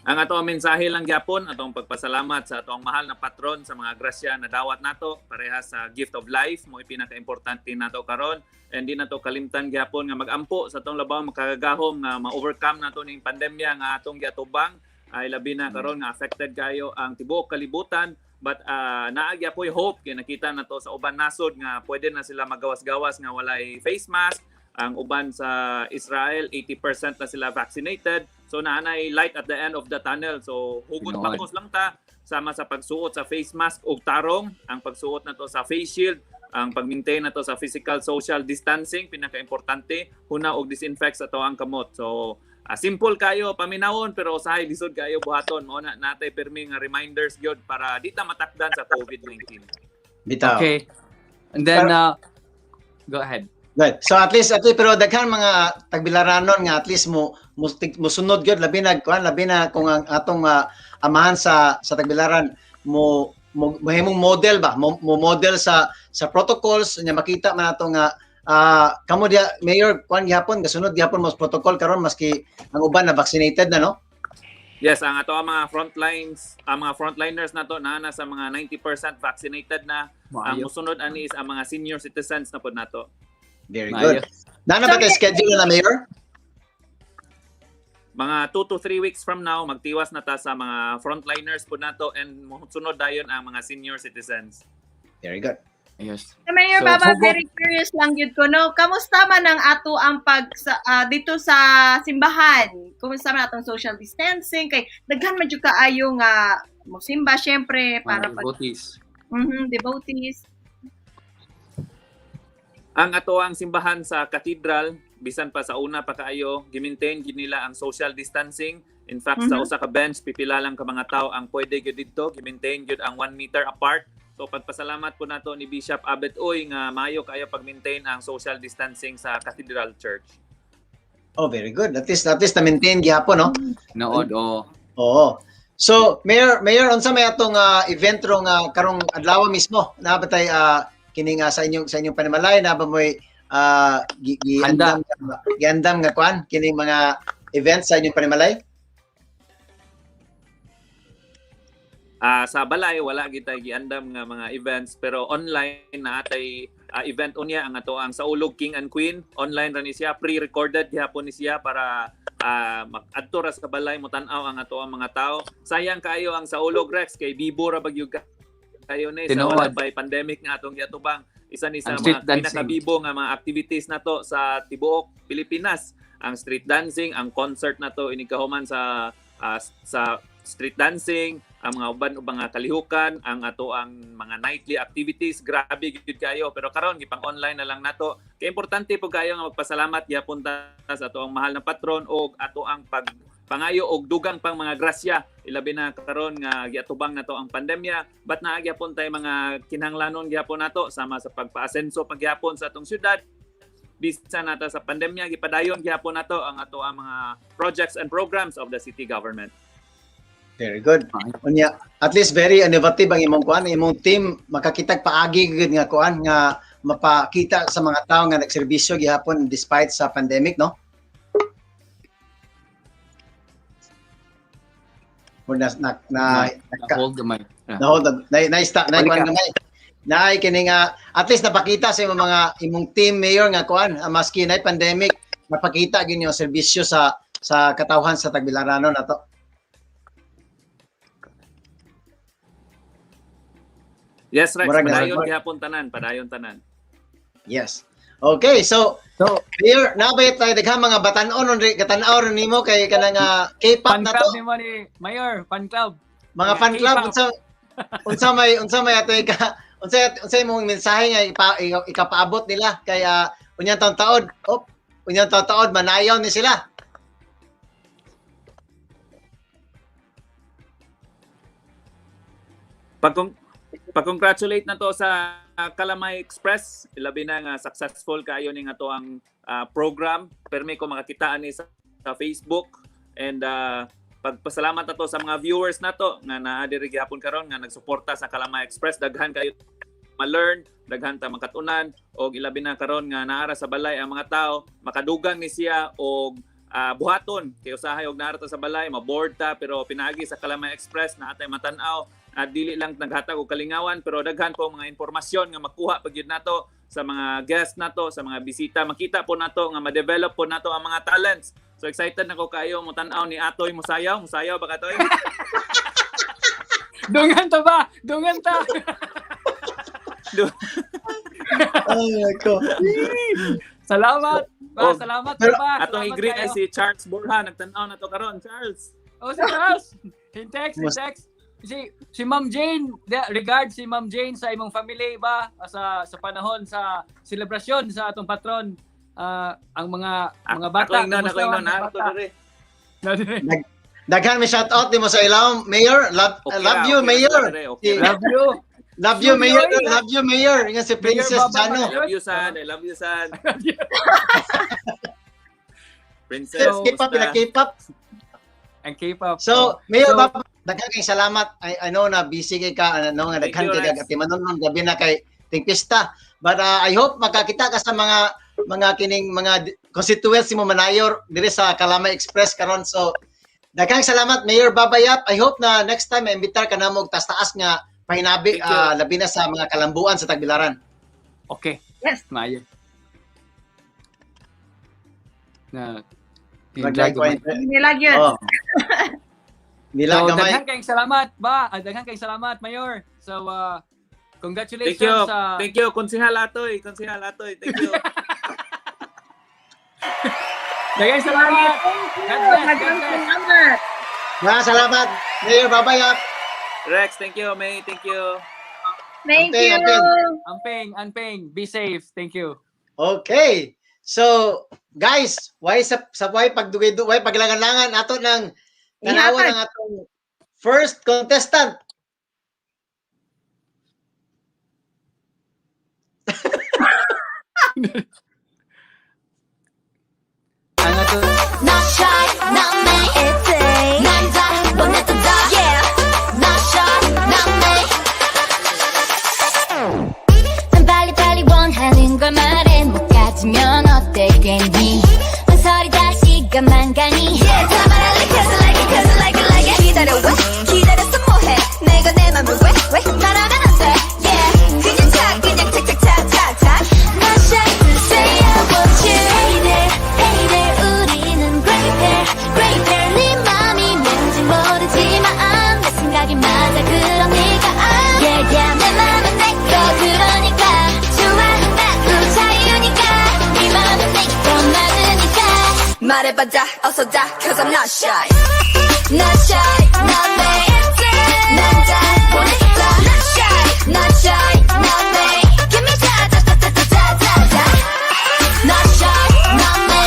[SPEAKER 8] Ang ato ang mensahe lang gyapon, atong pagpasalamat sa atong mahal na patron sa mga grasya na dawat nato parehas sa gift of life mo pinaka-importante nato karon, and di nato kalimtan gyapon nga magampo sa atong labaw makagagahom nga ma-overcome nato ning pandemya nga atong giatubang. Ay labi na karon nga affected kayo ang tibuok kalibutan, but naagya po'y hope kay nakita nato sa uban nasod nga pwede na sila magawas-gawas nga walay face mask. Ang uban sa Israel 80% na sila vaccinated, so naanay light at the end of the tunnel. So hugot bakos lang ta sama sa pagsuot sa face mask ug tarong, ang pagsuot nato sa face shield, ang pag-maintain nato sa physical social distancing pinaka-importante, huna og disinfect sa to ang kamot. So simple kayo paminawon pero usahay lisod kayo buhaton. Mao na natay permi nga reminders gyud para di ta matakdan sa COVID-19.
[SPEAKER 3] Bitaw.
[SPEAKER 2] Okay. And then go ahead.
[SPEAKER 3] Right. So at least pero daghan mga Tagbilaranon nga at least mo sunod gyud labi na kung ang atong amahan sa Tagbilaran mo himong model ba mo model sa protocols nya makita man ato nga kamo dia mayor kuan gyapon gasunod gyapon mo protocol karon maski ang uban na vaccinated na no.
[SPEAKER 8] Yes, ang ato ang mga frontliners nato na sa mga 90% vaccinated na. Ang musunod ani is ang mga senior citizens na pod nato.
[SPEAKER 3] Very good. Nana ba tayo schedule na mayor?
[SPEAKER 8] Mga 2 to 3 weeks from now, magtiwas na ta sa mga frontliners po nato, and sunod dayon ang mga senior citizens.
[SPEAKER 3] Very good.
[SPEAKER 2] Yes.
[SPEAKER 4] Mayor
[SPEAKER 2] So,
[SPEAKER 4] Baba,
[SPEAKER 2] hugot-
[SPEAKER 4] very curious lang yun ko, no? Kamusta man ang ato ang dito sa simbahan? Kamusta man atong social distancing? Kay daghan man jud kaayo nga mosimba syempre para pag
[SPEAKER 2] devotees.
[SPEAKER 4] devotees.
[SPEAKER 8] Ang ato ang simbahan sa cathedral, bisan pa sa una pa kaayo, gimaintain gid nila ang social distancing. In fact, sa usa ka bench, pipila lang ka mga tao ang pwede gyud dito, gimaintain gyud ang 1 meter apart. So pagpasalamat po nato ni Bishop Abet Oy nga maayo kayo pag-maintain ang social distancing sa Cathedral Church.
[SPEAKER 3] Oh, very good. At least na-maintain gyapon no.
[SPEAKER 2] Nood o.
[SPEAKER 3] Oo. So, Mayor, unsa may atong event rong karong adlaw mismo? Na ba tay kining sa inyong panimalay na ba moy giandam nga kuan kini mga events sa inyong panimalay?
[SPEAKER 8] Sa balay wala kita giandam nga mga events pero online na atay event unya ang ato ang Saulog King and Queen. Online ra ni siya, pre-recorded gihapon ni siya para adto ra sa balay mo tan-aw ang ato ang mga tao. Sayang kaayo ang Saulog Rex kay bibo ra bagyo kayo ni sa wala by pandemic nga atong giatubang. Isa ni sa mga pinakabibo nga mga activities nato sa tibuok Pilipinas. Ang street dancing, ang concert nato inikahuman sa street dancing, ang mga uban-ubang nga kalihukan, ang ato ang mga nightly activities, grabe gyud kayo. Pero karon gipang online na lang nato. Kay importante po kayo nga magpasalamat gyapon ta sa ato ang mahal na patron o ato ang pangayo og dugang pang mga grasya. Ilabi na karon nga giatubang nato ang pandemya, but naa gyapon tay mga kinahanglanon gyapon nato sama sa pagpaasenso pagyapon sa atong syudad. Bisa nata sa pandemya gipadayon gyapon nato ang ato ang mga projects and programs of the city government.
[SPEAKER 3] Very good. Unya, at least very innovative ang imong kuan, imong team makakitag paagi gud nga kuan nga mapakita sa mga tao nga nagserbisyo gihapon despite sa pandemic, no?
[SPEAKER 2] Hold the mic.
[SPEAKER 3] Naay kini nga at least napakita sa imong mga imong team mayor nga kuan maski na pandemic napakita gyud yung serbisyo sa katawhan sa Tagbilaranon nato.
[SPEAKER 8] Yes, Rex,
[SPEAKER 3] Murag na-
[SPEAKER 8] padayon tanan.
[SPEAKER 3] Yes. Okay, so mayor nabay tayo daghang mga batan-on katanaw ron nimo kay kanang K-pop
[SPEAKER 2] Fan
[SPEAKER 3] na
[SPEAKER 2] club
[SPEAKER 3] to.
[SPEAKER 2] ni mo ni Mayor, fan club.
[SPEAKER 3] Mga fan club
[SPEAKER 2] K-pop.
[SPEAKER 3] unsa may ato unsa imong mensahe nga ikapaabot nila kay unyang taon manayaw ni sila.
[SPEAKER 8] Pag-congratulate na to sa Kalamay Express, ilabi na nga successful kaayo ning ato ang program. Permi ko makakitaan ni sa Facebook and pagpasalamat na to sa mga viewers na to nga naa diri gihapon karon nga nagsuporta sa Kalamay Express. Daghan kayo ma-learn, daghan ta makatunan og ilabi na karon nga naara sa balay ang mga tao makadugang ni siya og buhaton kay usahay og naara ta sa balay maboard ta pero pinaagi sa Kalamay Express na atay matan-aw at dili lang naghatag og kalingawan pero daghan po mga impormasyon nga makuha pagyud nato sa mga guest nato, sa mga bisita, makita po nato nga ma-develop po nato ang mga talents. So excited nako kayo mo tan-aw ni Atoy musayaw ba ka Toy?
[SPEAKER 2] Dungan ta ba? Dungan ta.
[SPEAKER 3] Ay ko.
[SPEAKER 2] Salamat.
[SPEAKER 8] Oh,
[SPEAKER 2] Salamat
[SPEAKER 3] pero-
[SPEAKER 2] ba?
[SPEAKER 8] Atong
[SPEAKER 2] Salamat
[SPEAKER 8] i-greet ay
[SPEAKER 2] kayo.
[SPEAKER 8] si Charles Borja nagtan-aw na to karon, Charles.
[SPEAKER 2] Oh, si Charles. In-text. Si Ma'am Jane, regard si Ma'am Jane sa imong family ba sa panahon sa selebrasyon sa atong patron ang mga bata.
[SPEAKER 8] Ako ingnon na to dere.
[SPEAKER 3] Daghan mi shout out nimo sa ilaw, Mayor. Love you, Mayor.
[SPEAKER 8] Okay.
[SPEAKER 2] Love you.
[SPEAKER 3] Love you, Mayor. Love you, Mayor. Nga si Princess
[SPEAKER 2] Baba
[SPEAKER 3] Jano.
[SPEAKER 8] I love you, son. Princess.
[SPEAKER 3] Yes, K-pop, K-pop.
[SPEAKER 2] Ang K-pop.
[SPEAKER 3] So, Mayor, daghan kay salamat. I know na busy kay ka, nga
[SPEAKER 8] Thank
[SPEAKER 3] daghan
[SPEAKER 8] you,
[SPEAKER 3] kay
[SPEAKER 8] Rex.
[SPEAKER 3] gatimanon gabi na kay tingpista. But I hope makakita ka sa mga kining mga constituents mo manayor diri sa Kalamay Express karon. So, daghang salamat Mayor Babayap. I hope na next time imbitar ka na mo taas nga pahinabi
[SPEAKER 8] Thank you.
[SPEAKER 3] labi na sa mga kalambuan sa Tagbilaran.
[SPEAKER 2] Okay.
[SPEAKER 4] Yes.
[SPEAKER 2] Maayo. Na
[SPEAKER 4] Nilag yun.
[SPEAKER 3] Oh. Nila
[SPEAKER 2] So,
[SPEAKER 3] gamay.
[SPEAKER 2] daghan kayong salamat ba? Daghan kayong salamat, Mayor. So, congratulations
[SPEAKER 8] Thank you.
[SPEAKER 2] sa...
[SPEAKER 8] Thank you, Konsehal Atoy. Thank you.
[SPEAKER 2] Daghan salamat. God bless.
[SPEAKER 4] Salamat.
[SPEAKER 3] Salamat Mayor Babayap.
[SPEAKER 8] Rex, thank you. May, thank you.
[SPEAKER 4] Thank
[SPEAKER 3] Amping,
[SPEAKER 4] you.
[SPEAKER 3] amping.
[SPEAKER 2] Anping. Be safe. Thank you.
[SPEAKER 3] Okay. So, guys, why sa why pagdugay-dugay paglangan-langan ato ng tanawan ng atong first contestant.
[SPEAKER 2] Ano to?
[SPEAKER 9] Not shy, not me, it's a 남자, 보냈던 다, yeah. Not shy, not me. 난 빨리빨리 원하는 걸 말해, 뭐까지 me yeah 다 말할래 cause I like it cause I like it like it 기다려 왜 기다렸어 뭐해 내가 내 맘을 왜 말하면 안돼 yeah 그냥 착착착착착착 Not shy to say I want you Hey there hey there 우리는 great pair great pair 네 맘이 뭔지 모르지만 내 생각이 맞아 그러니까 yeah yeah 내 맘은 내꺼 그러니까 좋아한다고 자유니까 네 맘은 내꺼 맞으니까 말해봐자 어서 다 cause I'm not shy Not shy not me 난 잘 보냈다 Not shy not shy not me Give me 자자자자자자자 Not shy not me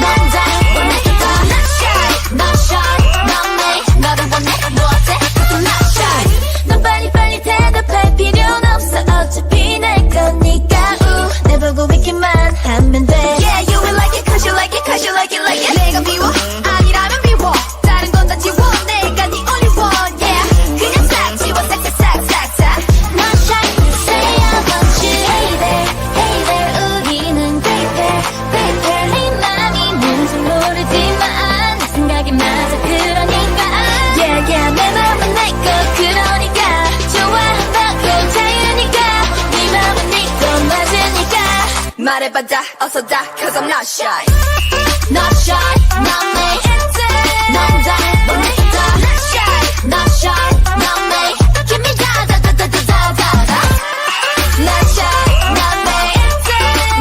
[SPEAKER 9] 난 잘 보냈다 Not shy not shy not me 너를 원해 뭐 어때 cause I'm not shy 넌 빨리빨리 대답할 필요는 없어 어차피 날 거니까 내 보고 있기만 하면 돼 Yeah you will like it cause you like it cause you like it like it 내가 미워 아니라면 미워 다른 건 다 지워 내가 네 only one yeah 그냥 싹 지워 싹싹싹싹싹 Not shy to say I want you Hey there hey there 우리는 great pair great pair 네 맘이 뭔지 모르지만 내 생각이 맞아 그러니까 Yeah yeah 내 맘은 내꺼 그러니까 좋아한다고 자유니까 네 맘은 내꺼 맞으니까 말해봐자 어서 다 cause I'm not shy Not shy not me 난 잘 보냈다 Not shy not shy not me Give me 자자자자자자자 Not shy not me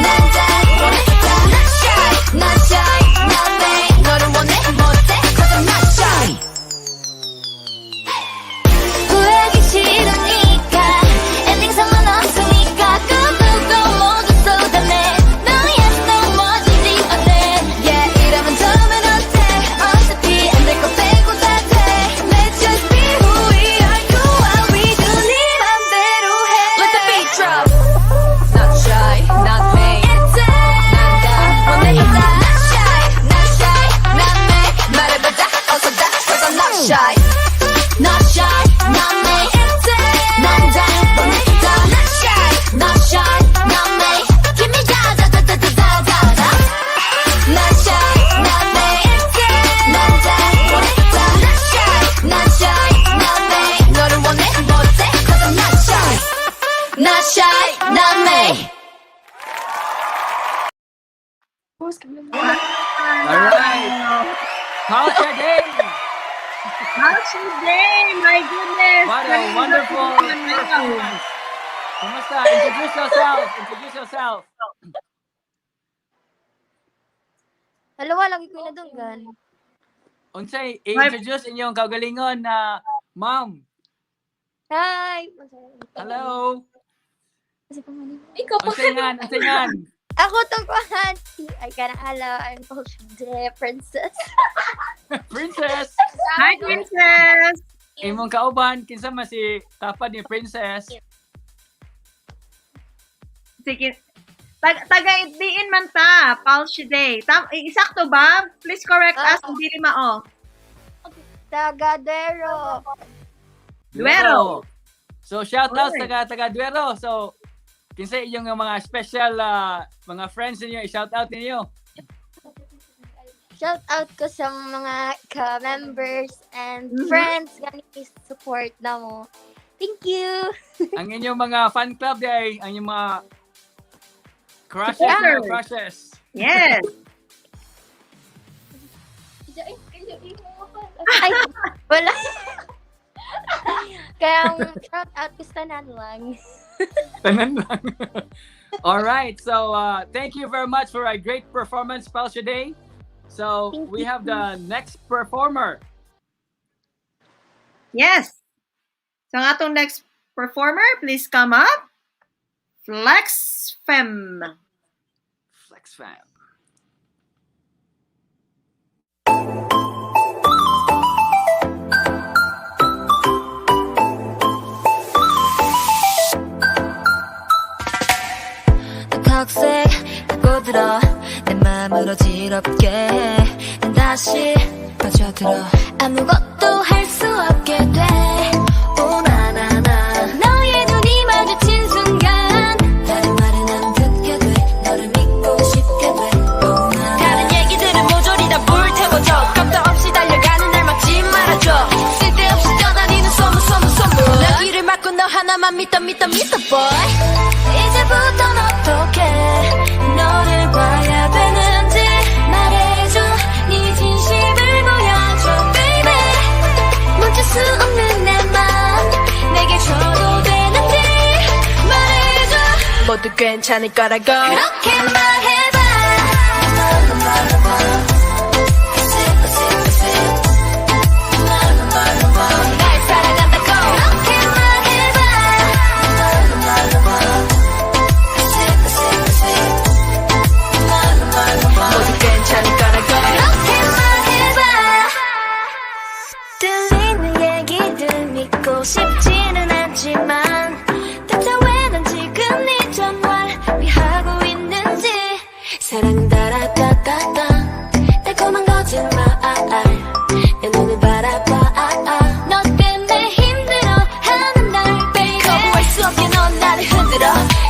[SPEAKER 9] 난 잘 보냈다 Not shy not shy not me 너를 원해 뭐 어때 cause I'm not shy 후회하기 싫으니까 엔딩선만 없으니까 꿈꾸고 모두 쏟아내 No yes no 뭐든지 어때 Yeah 이러면 처음엔 어때 어차피 안 될 거 빼고 다 돼 Let's just be who we are do what we do 네 맘대로 해 Let the beat drop Not shy not me 난 다 보냈다 Not shy not shy not me 말해보자 어서 다 cause I'm not shy Not shy, not me 난 잘 보냈다 Not shy, not shy, not me Give me 자자자자자자자 Not shy, not me 난 잘 보냈다 Not shy, not shy, not me 너를 원해 뭐 어때 cause I'm not shy Not shy, not me
[SPEAKER 2] Alright. How's your day?
[SPEAKER 4] How's your day? My goodness.
[SPEAKER 2] What a wonderful performance. Kumusta? Introduce yourself. Introduce yourself.
[SPEAKER 10] Dalawa lagi ko inadunggan.
[SPEAKER 2] Unsay i-introduce inyong kaugalingon na ma'am.
[SPEAKER 10] Hi!
[SPEAKER 2] Hello.
[SPEAKER 10] Ikaw pa.
[SPEAKER 2] Unsay ngan? Unsay ngan?
[SPEAKER 10] Ako tong kuhan. Ay ka na hello, I'm the princess.
[SPEAKER 2] Princess.
[SPEAKER 4] Hi, Princess.
[SPEAKER 2] Imong kauban kinsa man si tapad ni Princess.
[SPEAKER 4] Sige. Taga-itbiin man ta, Palshi Day. Isakto ba? Please correct us kung dili mao.
[SPEAKER 10] Tagadero.
[SPEAKER 4] Duero.
[SPEAKER 2] So shout out
[SPEAKER 4] Oy.
[SPEAKER 2] taga Duero. So kinsa inyong mga special mga friends niyo i-shout out ninyo.
[SPEAKER 10] Shout out ko sa mga ka-members and friends gani support na mo. Thank you.
[SPEAKER 2] Ang inyong mga fan club day, ang inyong mga crushes,
[SPEAKER 4] Supporters.
[SPEAKER 2] mga crushes.
[SPEAKER 4] Yes.
[SPEAKER 10] Ay, wala. Kaya shout out ko sa tanan lang.
[SPEAKER 2] Tanan lang. All right. So thank you very much for a great performance, Palsha Day. So
[SPEAKER 10] Thank
[SPEAKER 2] we
[SPEAKER 10] you.
[SPEAKER 2] have the next performer.
[SPEAKER 4] Yes. So ang atong next performer, please come up. Flex Fem.
[SPEAKER 2] Flex Fam.
[SPEAKER 9] 턱색 타고 들어 내 맘으로 지럽게 난 다시 빠져들어 아무것도 할 수 없게 돼 오나나나 너의 눈이 마주친 순간 다른 말은 안 듣게 돼 너를 믿고 싶게 돼 오나나 다른 얘기들은 모조리 다 불태워 모두 괜찮을 거라고 그렇게 말해봐 날 사랑한다고 그렇게 말해봐 모두 괜찮을 거라고 그렇게 말해봐 들리는 얘기들 믿고 싶지는 않지만 대체 왜 난 지금 네 전화를 위하고 있는지 사랑은 달아따따따 달콤한 거짓말 내 눈을 바라봐 너 때문에 힘들어하는 날 baby 거부할 수 없게 넌 나를 흔들어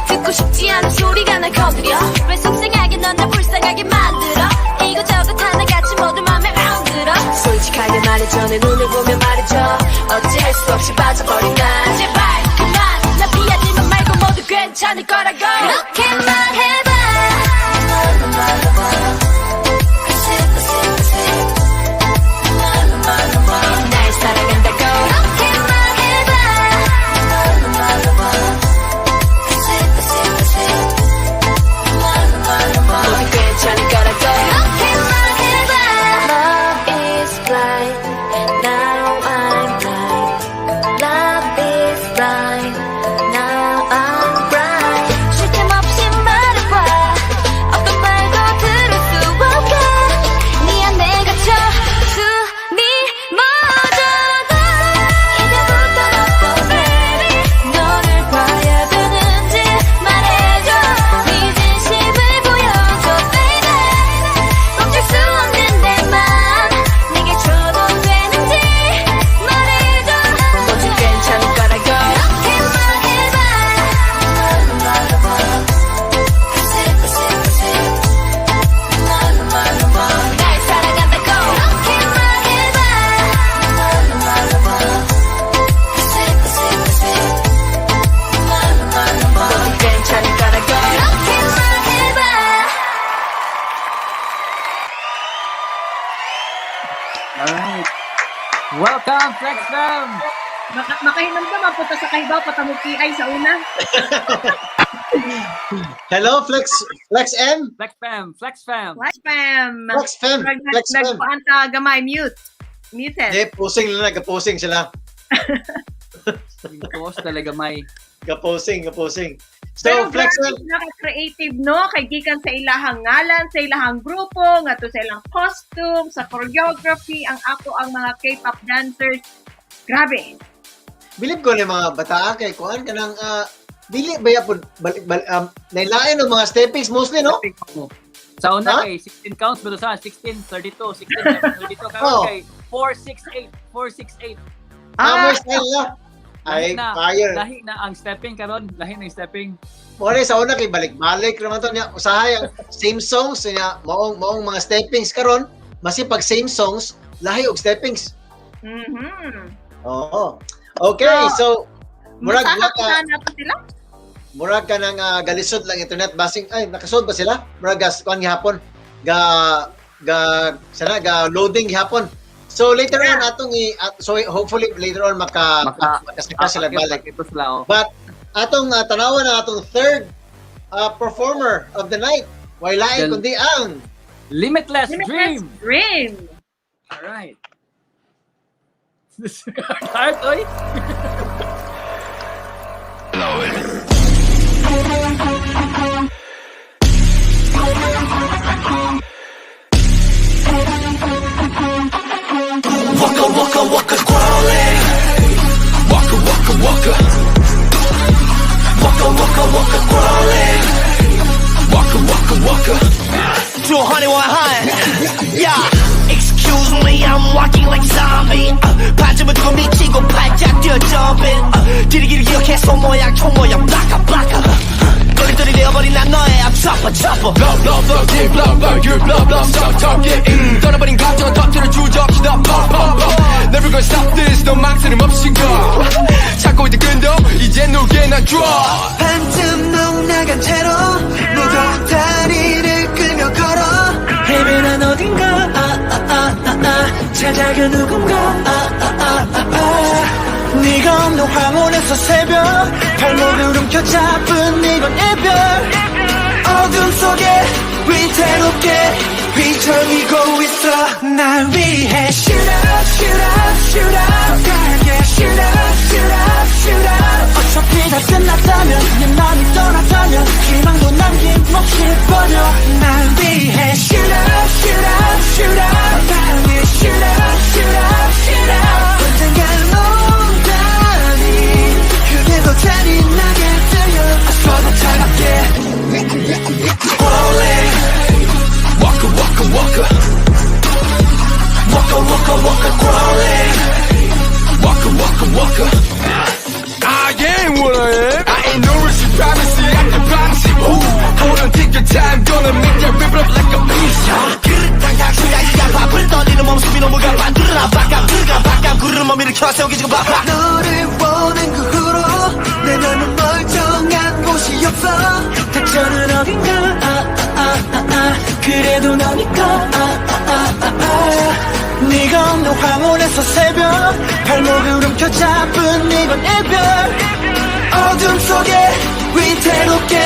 [SPEAKER 9] 듣고 싶지 않은 소리가 날 건드려 왜 속상하게 넌 날 불쌍하게 만들어 이것저것 하나같이 모두 맘에 안 들어 솔직하게 말해줘 내 눈을 보며 말해줘 어찌할 수 없이 빠져버린 나 제발 그만 나 피하지만 말고 모두 괜찮을 거라고 그렇게 말해봐 날 사랑한다고 그렇게 말해봐 모두 괜찮을 거라고 그렇게 말해봐 Love is blind Now I'm blind Love is blind Now I'm blind 쉴 틈 없이 말해봐 어떤 말도 들을 수 없게 네 안에 갇혀 숨이 멎어가 이제부터 너도 ready 너를 봐야 되는지 말해줘 네 진심을 보여줘 baby 멈출 수 없는 내 맘 내게 줘도 되는지 말해줘 모두 괜찮을 거라고 그렇게 말해봐 날 사랑한다고 그렇게 말해봐 모두 괜찮을 거라고 그렇게 말해봐
[SPEAKER 2] Alright. Welcome, Flex Fam!
[SPEAKER 4] Makahinamdam po ta sa kahibaw patamuki ay sa una.
[SPEAKER 3] Hello, Flex M.
[SPEAKER 2] Flex Fam! Flex Fam!
[SPEAKER 4] Flash fam.
[SPEAKER 3] Flex Fam. Flex Fam.
[SPEAKER 4] Nagpaanta gamay mute. Muted.
[SPEAKER 3] Eh, posing lang, nagka-posing sila.
[SPEAKER 2] Yung post talaga may...
[SPEAKER 3] Ka-posing. So,
[SPEAKER 4] Pero
[SPEAKER 3] Flex M.
[SPEAKER 4] creative no kay gikan sa ilahang ngalan, sa ilahang grupo, ngadto sa ilang costume, sa choreography, ang ako ang mga K-pop dancers. Grabe.
[SPEAKER 3] Bilib ko na mga bata kay kuan kanang dili ba yapon nailain ng mga steppings mostly no?
[SPEAKER 2] Sa una
[SPEAKER 3] Ha?
[SPEAKER 2] kay 16 counts pero sa 16, 32, 16, 32 karon
[SPEAKER 3] Oh.
[SPEAKER 2] kay 468.
[SPEAKER 3] More style na. Ay,
[SPEAKER 2] Lahi na,
[SPEAKER 3] fire.
[SPEAKER 2] lahi na ang stepping karon, lahi na yung stepping.
[SPEAKER 3] Muna sa una kay balik-balik naman to niya. Usahay ang same songs niya, maong mga steppings karon, masi pag same songs, lahi og steppings.
[SPEAKER 4] Mhm.
[SPEAKER 3] Oo. Okay, so murag
[SPEAKER 4] Masaka na to sila.
[SPEAKER 3] murag ka nang galisod lang internet basing ay nakasod ba sila? Murag gas kuan gihapon. Ga loading gihapon. So later on atong so hopefully later on makasaka sila balik.
[SPEAKER 2] Ito sila oh.
[SPEAKER 3] But atong tanawan ang atong third performer of the night. Why lain
[SPEAKER 2] Del-
[SPEAKER 3] kundi ang
[SPEAKER 2] Limitless
[SPEAKER 4] Limitless
[SPEAKER 2] Dream.
[SPEAKER 4] Dream.
[SPEAKER 2] All right. Hard, oy.
[SPEAKER 6] Waka waka waka crawling. Waka waka waka. Waka waka waka crawling. Waka waka waka. 201 high. Yeah. Excuse me, I'm walking like zombie. 반쯤은 두고 미치고 발짝 뛰어 jumping. 길이길이 기억해 손 모양 총 모양 블락아 블락아. 거리들이 되어버린 난 너의 앞 chopper chopper. Blow blow blow deep blow blow you blow blow stop talking. 떠나버린 감정은 터트려 주저없이다 pop pop pop. Never gonna stop this 너 망설임 없이 go. 찾고 있던 끈도 이제 누구에나 draw. 반쯤 넋 나간 채로 무거운 다리를 끌며 걸어. 헤매난 어딘가 찾아가 누군가 네가 없는 황혼에서 새벽 발목을 움켜잡은 이건 이별 어둠 속에 위태롭게 휘청이고 있어 날 위해 Shoot up, shoot up, shoot up 달게 Shoot up, shoot up, shoot up 어차피 다 끝났다면 네 맘이 떠났다면 희망도 남김없이 버려 날 위해 Shoot up, shoot up, shoot up 달게 Shoot up, shoot up, shoot up 언젠간 온다니 그게 더 잔인하게 들려 더 차갑게 Falling Waka waka waka Waka waka waka crawling Waka waka waka I am what I am I ain't no rich privacy I can promise you Hold on take your time Gonna make that rip up like a piece 그릇한 각시야 이 밥을 떠리는 몸숨이 너무 가빠 들어라 바깥 들어가 바깥 구름 몸 일으켜 세우기 지금 바빠 너를 보낸 그 후로 내 맘은 멀쩡한 곳이 없어 닥쳐는 어딘가 그래도 너니까 네가 없는 황혼에서 새벽 발목을 움켜잡은 이건 이별 어둠 속에 위태롭게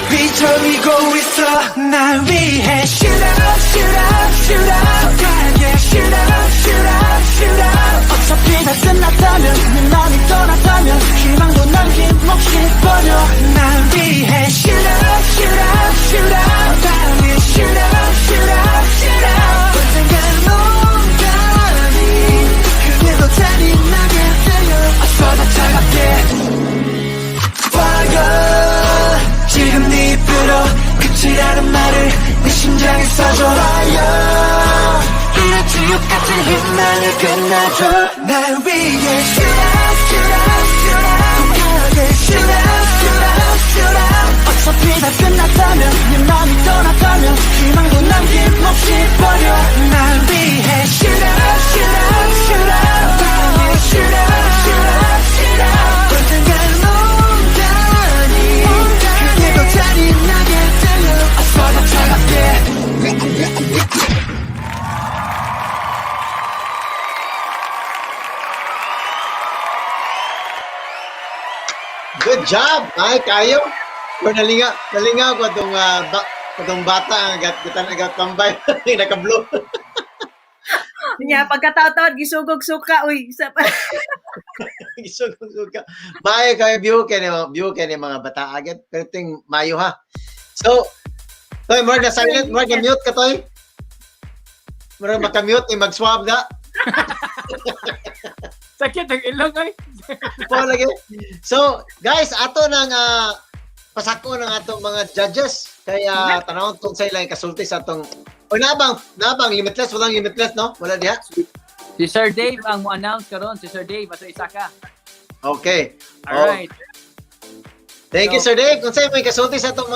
[SPEAKER 6] 휘청이고 있어 날 위해 Shoot up, shoot up, shoot up 달게 Shoot up, shoot up, shoot up 어차피 다 끝났다면 네 맘이 떠났다면 희망도 남김없이 버려 날 위해 Shoot up, shoot up, shoot up 달게 Shoot up, shoot up, shoot up 언젠간 온다니 그게 더 잔인하게 들려 어서 더 차갑게 Fire 지금 네 입으로 끝이라는 말을 내 심장에 써줘 Fire 이런 지옥 같은 희망을 끝내줘 날 위해 Shoot up, shoot up, shoot up 강하게 Shoot up, shoot up, shoot up 어차피 다 끝났다면 네 맘이 떠났다면 희망도 남김없이 버려 날 위해 Shoot up, shoot up, shoot up 강하게 Shoot up, shoot up, shoot up 언젠간 온다니 그게 더 잔인하게 들려 어서 더 차갑게
[SPEAKER 3] Good job, ay kayo. Pero nalinga ko itong bata ang agat-tambay, naka-blue.
[SPEAKER 4] Nya pagkataon gisugog suka uy.
[SPEAKER 3] Isuka. May kayo view kay mga bata agad, pero ting mayo ha. So, toy more na silent, more na mute ka toy. More maka-mute ni mag-swab na.
[SPEAKER 2] Sakit ang ilong ay.
[SPEAKER 3] Po lagi. So, guys, ato nang pasako ng atong mga judges. Kaya tanawon tong sa ilang kasulti sa atong nabang limitless, walang limitless, no? Wala diha.
[SPEAKER 2] Si Sir Dave ang mo-announce karon. Si Sir Dave, basta isa ka.
[SPEAKER 3] Okay.
[SPEAKER 2] Alright.
[SPEAKER 3] Thank you, Sir Dave. Kung sa'yo may kasulti sa itong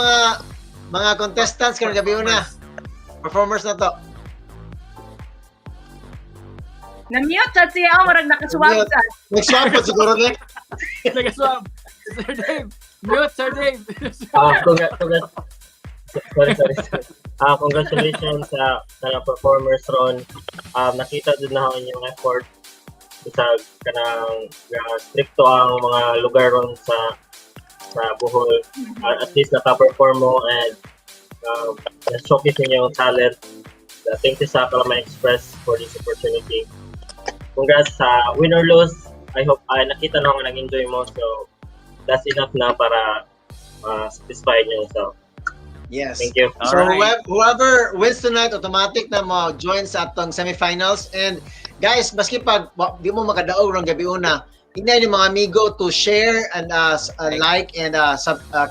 [SPEAKER 3] mga contestants karong gabi una. Performers na to.
[SPEAKER 4] Na-mute sa siya marag nakaswab sa.
[SPEAKER 3] Nag-swap po siguro niya.
[SPEAKER 2] Nag-swab. Sir Dave. Mute, Sir Dave.
[SPEAKER 5] Congratulations sa performers ron. Nakita din na ang inyong effort sa kanang stricto ang mga lugar ron sa Bohol. At least naka-perform mo and na-showcase ninyo yung talent. Thank you sa Kalamay Express for this opportunity. Congrats sa win or lose. I hope nakita na ako nag-enjoy mo. So that's enough na para satisfy nyo yourself.
[SPEAKER 3] Yes.
[SPEAKER 5] Thank you.
[SPEAKER 3] So
[SPEAKER 2] Alright.
[SPEAKER 3] whoever wins tonight, automatic na mo join sa atong semifinals. And guys, maski pag di mo makadaog rong gabi una, hinay ni mga amigo to share and like and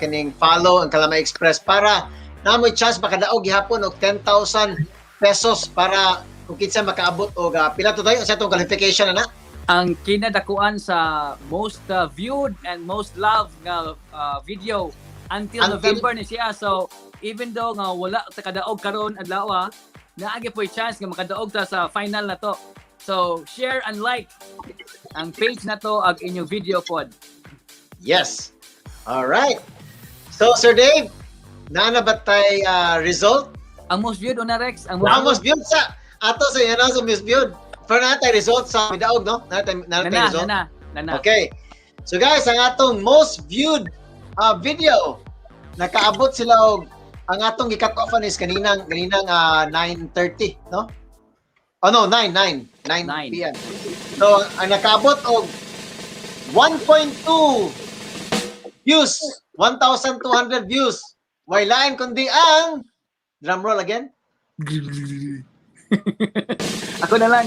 [SPEAKER 3] kining follow ang Kalamay Express para na mo chance makadaog gihapon og 10,000 pesos para kung kinsa makaabot og pila to tayo sa atong qualification na.
[SPEAKER 2] Ang kinadakuan sa most viewed and most loved nga video until November ni siya. So even though nga wala ta kadaog karon adlaw, naagi po chance nga makadaog ta sa final na to. So share and like ang page na to ag inyong video pod.
[SPEAKER 3] Yes. All right. So Sir Dave, naana ba tay result?
[SPEAKER 2] Ang most viewed una Rex, ang
[SPEAKER 3] Most viewed sa ato sa yan sa most viewed. Pero natay result sa Midaog, no? Natay result.
[SPEAKER 2] Nana.
[SPEAKER 3] Okay. So guys, ang atong most viewed video, nakaabot sila og ang atong gi-cut off is kaninang 9:30, no? Oh no, 9 p.m. So ang nakaabot og 1.2 views, 1,200 views. Way lain kundi ang drum roll again.
[SPEAKER 2] Ako na lang.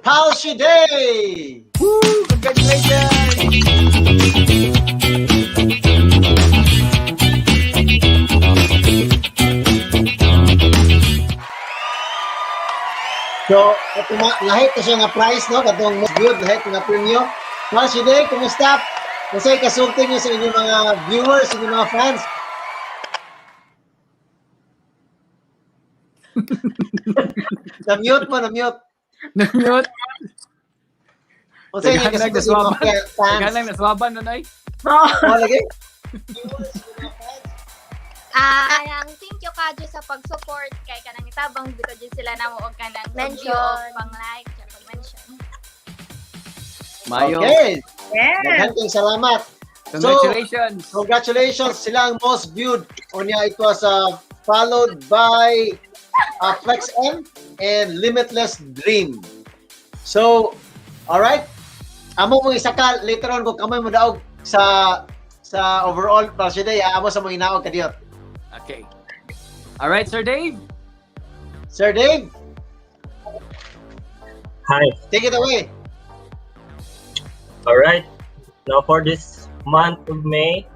[SPEAKER 3] Palshi Day!
[SPEAKER 2] Congratulations!
[SPEAKER 3] So, ito lahit ko siya nga prize, no? Katong most viewed, lahit ko nga premyo. Palshi Day, kumusta? Kasi kasulti niyo sa inyong mga viewers, sa inyong mga fans. Na-mute mo, na-mute.
[SPEAKER 2] Na-mute.
[SPEAKER 3] O sa inyo kasi sa inyong mga
[SPEAKER 2] Kaya
[SPEAKER 3] fans.
[SPEAKER 2] lang naswaban nun ay.
[SPEAKER 3] Oh, lagi?
[SPEAKER 10] Ang thank you kadyo sa pag-support kay kanang itabang dito dyan sila na mo og kanang
[SPEAKER 9] Mention.
[SPEAKER 10] mention pang like pang mention.
[SPEAKER 2] Mayo.
[SPEAKER 3] Okay.
[SPEAKER 4] Yes.
[SPEAKER 3] Daghang kayong salamat.
[SPEAKER 2] Congratulations.
[SPEAKER 3] Congratulations, sila ang most viewed. Unya, it was followed by Flex M and Limitless Dream. So, alright. Amo mong isaka later on kung kamay mo daog sa overall Palshi Day, amo sa mong inaog kadiyot.
[SPEAKER 2] Okay. All right, Sir Dave.
[SPEAKER 3] Sir Dave,
[SPEAKER 5] Hi.
[SPEAKER 3] take it away.
[SPEAKER 5] All right. Now for this month of May,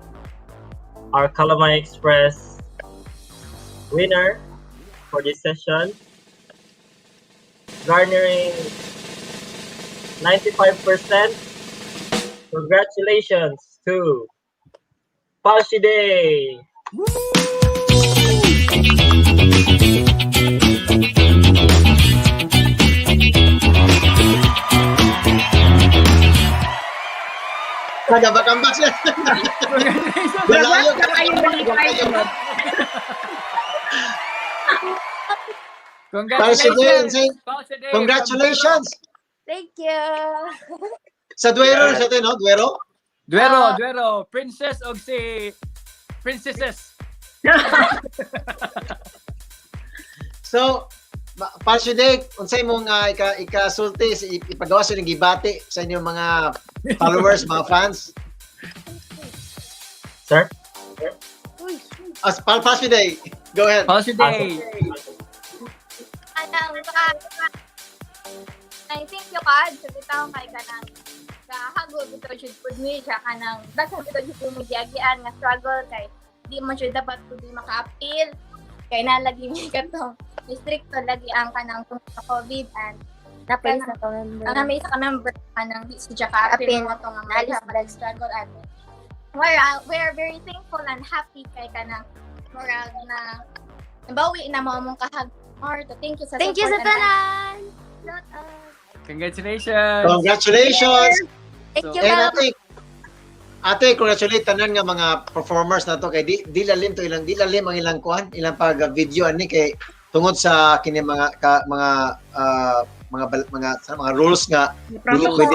[SPEAKER 5] our Kalamay Express winner for this session, garnering 95%. Congratulations to Palshi Day.
[SPEAKER 3] Nagabakambak siya. Malayo ka. Palshi Day,
[SPEAKER 2] Congratulations.
[SPEAKER 3] insane. Congratulations.
[SPEAKER 10] Thank you.
[SPEAKER 3] Sa Duero sa atin, no? Duero?
[SPEAKER 2] Duero. Princess og si Princesses.
[SPEAKER 3] So, Palshi Day, unsay mong ikasulti, ipagawa sa ng gibati sa inyong mga followers, mga fans?
[SPEAKER 5] Sir?
[SPEAKER 3] Palshi Day, go ahead.
[SPEAKER 2] Palshi Day.
[SPEAKER 10] I think you kad sa bitaw kay kanang kahagod bitaw jud pud mi siya kanang daghan bitaw jud mo giagian nga struggle kay di man jud dapat pud maka-appeal kay nalagi mi katong restricto lagi ang kanang tungkol sa COVID and
[SPEAKER 9] Napay sa member.
[SPEAKER 10] ang may isa ka member kanang di siya ka-appeal mo tong mga struggle and we're very thankful and happy kay kanang murag na nabawi na mo mong kahag thank you sa
[SPEAKER 9] Thank you sa
[SPEAKER 10] support and
[SPEAKER 9] tanan. Not
[SPEAKER 2] Congratulations.
[SPEAKER 3] Congratulations.
[SPEAKER 9] Thank you,
[SPEAKER 3] And
[SPEAKER 9] ma'am.
[SPEAKER 3] ate, congratulate tanan nga mga performers na to kay di lalim to ilang ang ilang kuan, ilang pag video ani kay tungod sa kini mga rules nga dili pwede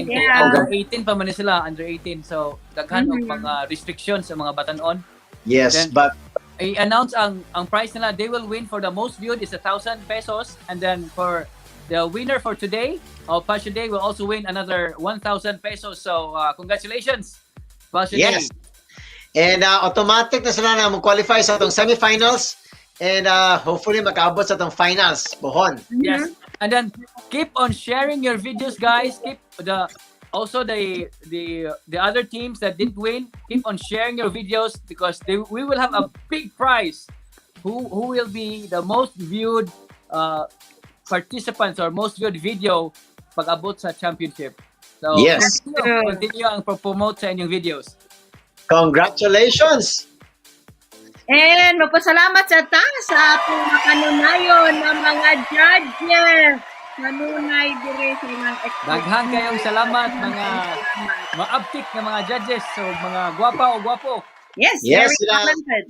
[SPEAKER 4] Yeah.
[SPEAKER 2] Under 18 pa man ni sila, under 18. So, daghan og mga restrictions sa mga batanon.
[SPEAKER 3] Yes,
[SPEAKER 2] Then-
[SPEAKER 3] but
[SPEAKER 2] I-announce ang prize nila. They will win for the most viewed is 1,000 pesos. And then for the winner for today, Palshi Day will also win another 1,000 pesos. So, congratulations, Palshi Day.
[SPEAKER 3] yes. And automatic na sila na mag-qualify sa atong semifinals and hopefully makaabot sa atong finals pohon.
[SPEAKER 2] Yes. And then keep on sharing your videos, guys. Keep the other teams that didn't win, keep on sharing your videos because we will have a big prize. Who will be the most viewed participants or most viewed video pag abot sa championship. So
[SPEAKER 3] Yes.
[SPEAKER 2] continue ang promote sa inyong videos.
[SPEAKER 3] Congratulations.
[SPEAKER 4] And magpasalamat sa sa atong makanunayon ng mga judges. Nanunay dire sa ilang
[SPEAKER 2] Daghang kayong salamat mga maabtik na mga judges. So mga gwapa o gwapo.
[SPEAKER 4] Yes,
[SPEAKER 3] Yes,
[SPEAKER 4] very
[SPEAKER 3] sila.
[SPEAKER 4] talented.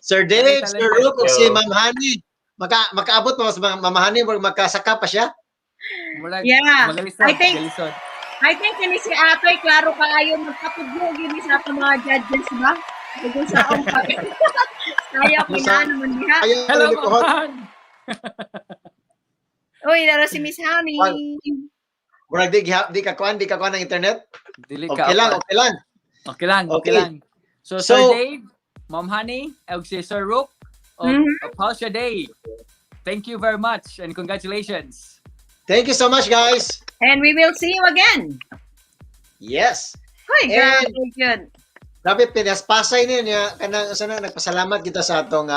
[SPEAKER 3] Sir Dave, Sir Rook, ug si Ma'am Hani. makaabot pa sa mga mamahani or makasaka pa siya?
[SPEAKER 2] Murag,
[SPEAKER 4] Yeah.
[SPEAKER 2] magalisod,
[SPEAKER 4] I think-
[SPEAKER 2] magalisod.
[SPEAKER 4] I think kini si Atoy, klaro kaayo magkapudlo gini sa atong mga judges ba? Kung sa akong kaya ko na naman diha.
[SPEAKER 3] Ayaw
[SPEAKER 2] Hello,
[SPEAKER 3] likuhon.
[SPEAKER 2] man!
[SPEAKER 4] Uy, nara si Miss Honey.
[SPEAKER 3] Murag di ka kuan ng internet?
[SPEAKER 2] Dili
[SPEAKER 3] Okay lang, okay lang.
[SPEAKER 2] Okay lang, okay
[SPEAKER 3] Okay.
[SPEAKER 2] lang. So,
[SPEAKER 3] So-
[SPEAKER 2] Sir Dave, Ma'am Honey, og si Sir Rook, how's your day? Thank you very much and congratulations.
[SPEAKER 3] Thank you so much, guys.
[SPEAKER 4] And we will see you again.
[SPEAKER 3] Yes.
[SPEAKER 4] Uy,
[SPEAKER 3] And-
[SPEAKER 4] grabe good.
[SPEAKER 3] Grabe, pinaspasay niya. Kanang sana nagpasalamat kita sa atong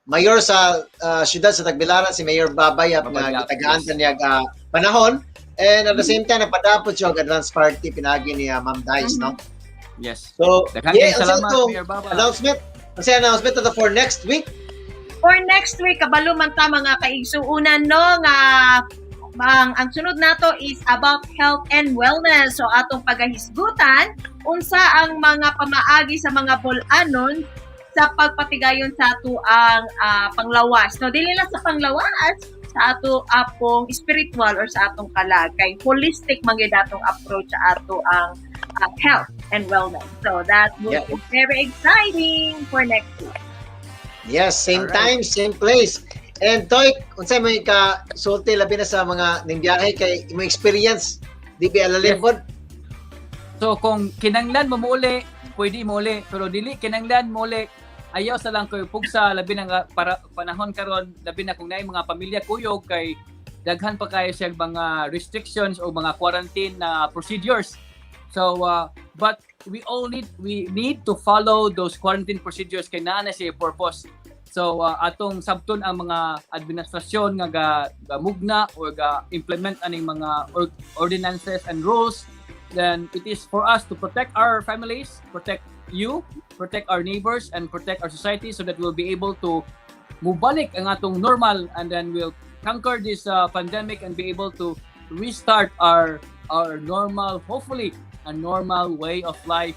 [SPEAKER 3] mayor sa siyudad sa Tagbilaran, si Mayor Babay, at
[SPEAKER 2] Babay,
[SPEAKER 3] nga gitagaan
[SPEAKER 2] yes.
[SPEAKER 3] ta niya panahon. And at the same time, napadapot siya og advance party pinagi ni Ma'am Dice, no?
[SPEAKER 2] Yes.
[SPEAKER 3] So,
[SPEAKER 2] Daghang
[SPEAKER 3] yeah,
[SPEAKER 2] salamat,
[SPEAKER 3] so,
[SPEAKER 2] Mayor Baba.
[SPEAKER 3] announcement. Kasi announcement ito for next week.
[SPEAKER 4] For next week, kabalo man ta mga kaigsuunan no nga ang sunod nato is about health and wellness. So atong pagahisgutan unsa ang mga pamaagi sa mga bulanon sa pagpatigayon sa ato ang panglawas. No, dili lang sa panglawas, sa ato apong spiritual or sa atong kalag. Kay holistic man gyud atong approach sa ato ang health and wellness. So that will
[SPEAKER 3] Yeah.
[SPEAKER 4] be very exciting for next week.
[SPEAKER 3] Yes, same
[SPEAKER 2] Alright.
[SPEAKER 3] time, same place. And Toy, unsay may ka sulti labi na sa mga ning biyahe kay mo experience di ba alalim pod?
[SPEAKER 2] So kung kinanglan mo muli, pwede mo uli. Pero dili kinanglan mo uli, ayaw sa lang ko pugsa labi na nga para panahon karon, labi na kung naay mga pamilya kuyog kay daghan pa kayo siya mga restrictions o mga quarantine na procedures. So but we need to follow those quarantine procedures kay naa na siya purpose. So atong sabton ang mga administrasyon nga gamugna or ga-implement aning mga ordinances and rules, then it is for us to protect our families, protect you, protect our neighbors, and protect our society so that we'll be able to mubalik ang atong normal, and then we'll conquer this pandemic and be able to restart our normal, hopefully a normal way of life,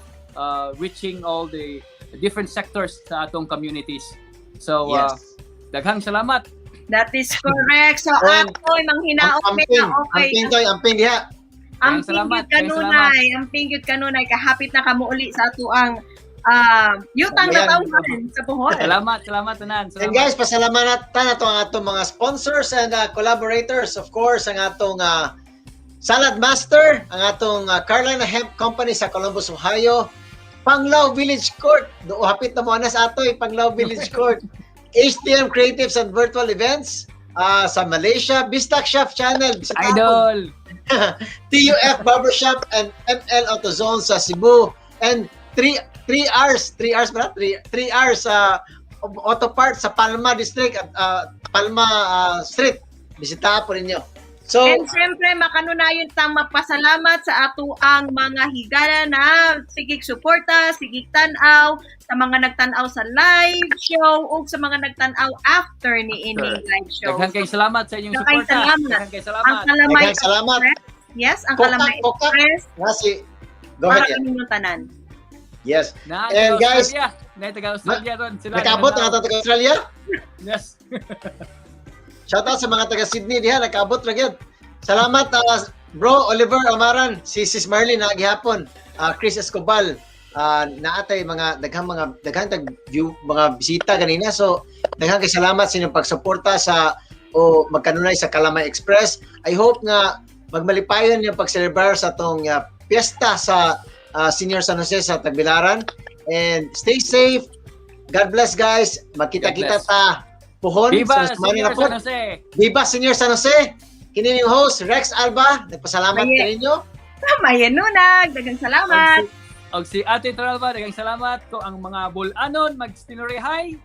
[SPEAKER 2] reaching all the different sectors sa atong communities. So
[SPEAKER 3] Yes.
[SPEAKER 2] daghang salamat.
[SPEAKER 4] That is correct. So
[SPEAKER 3] And
[SPEAKER 4] ako'y manghinaot
[SPEAKER 3] Amping,
[SPEAKER 4] na okay.
[SPEAKER 3] amping Toy, amping diha.
[SPEAKER 4] Ang
[SPEAKER 2] Salamat,
[SPEAKER 4] pingyut kanunay, ang pingyut kanunay kahapit na kamo uli sa ato ang yutang na
[SPEAKER 3] Ayan.
[SPEAKER 4] tawhan sa buhol.
[SPEAKER 2] Salamat tanan.
[SPEAKER 3] And
[SPEAKER 2] Salamat.
[SPEAKER 3] guys, pasalamatan nato ang atong mga sponsors and collaborators. Of course, ang atong Salad Master, ang atong Carolina Hemp Company sa Columbus, Ohio. Panglao Village Court. Do hapit na mo na sa ato, Panglao Village Court. HTM Creatives and Virtual Events sa Malaysia. Bistak Chef Channel. Sa
[SPEAKER 2] Idol.
[SPEAKER 3] TUF Barbershop and ML AutoZone sa Cebu. And 3 hours sa auto parts sa Palma District at Palma Street. Bisita po ninyo. So,
[SPEAKER 4] And syempre, makanunayon tang mapasalamat sa ato ang mga higala na sigig suporta, sigig tanaw, sa mga nagtanaw sa live show o sa mga nagtanaw after ni ining live show.
[SPEAKER 2] Daghang kay salamat sa inyong
[SPEAKER 4] Daghang
[SPEAKER 2] suporta.
[SPEAKER 4] salamat.
[SPEAKER 2] Daghang kay
[SPEAKER 4] Ang
[SPEAKER 2] salamat.
[SPEAKER 4] Kalamay
[SPEAKER 3] Daghang salamat.
[SPEAKER 4] Express. Yes, ang
[SPEAKER 3] Kokak,
[SPEAKER 4] Kalamay
[SPEAKER 3] kokak.
[SPEAKER 4] Express
[SPEAKER 3] nasi, go
[SPEAKER 4] para
[SPEAKER 3] ahead.
[SPEAKER 4] kaninyong tanan.
[SPEAKER 3] Yes.
[SPEAKER 2] Na
[SPEAKER 3] And guys,
[SPEAKER 2] taga Australia ron sila.
[SPEAKER 3] Nakaabot ang atong taga Australia.
[SPEAKER 2] Yes.
[SPEAKER 3] Shoutout sa mga taga Sydney diha, nakaabot ra gyud. Salamat Bro Oliver Amaran, si Sis Marley na gihapon, Chris Escobal, naatay daghang tag view mga bisita ganina. So daghang kay salamat sa inyong pagsuporta sa o magkanunay sa Kalamay Express. I hope nga magmalipayon yung pag-celebrate sa atong piyesta sa Senior San Jose sa Tagbilaran. And stay safe. God bless guys. Magkita-kita
[SPEAKER 2] God bless.
[SPEAKER 3] ta puhon
[SPEAKER 2] Viva
[SPEAKER 3] sa semana
[SPEAKER 2] Senior
[SPEAKER 3] na po.
[SPEAKER 2] San Jose.
[SPEAKER 3] Viva Senior San Jose. Kini yung host Rex Alba. Nagpasalamat
[SPEAKER 4] Maye.
[SPEAKER 3] ka ninyo.
[SPEAKER 4] Mayanunag, dagang salamat.
[SPEAKER 2] Og si Ate Tralva, daghang salamat ko ang mga bulanon mag-stinorihay.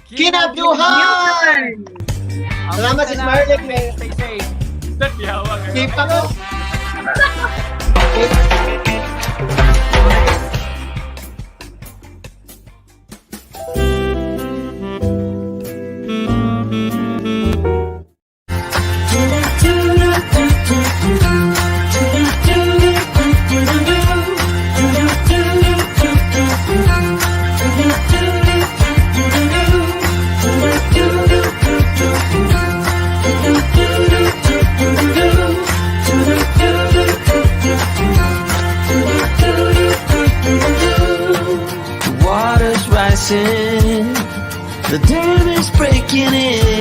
[SPEAKER 3] Kinabuhan!
[SPEAKER 2] Ang
[SPEAKER 3] Salamat,
[SPEAKER 2] mga
[SPEAKER 3] Sis Marley.
[SPEAKER 2] Stay safe. Tatyawa ka.
[SPEAKER 3] Keep up.
[SPEAKER 6] The dam is breaking in.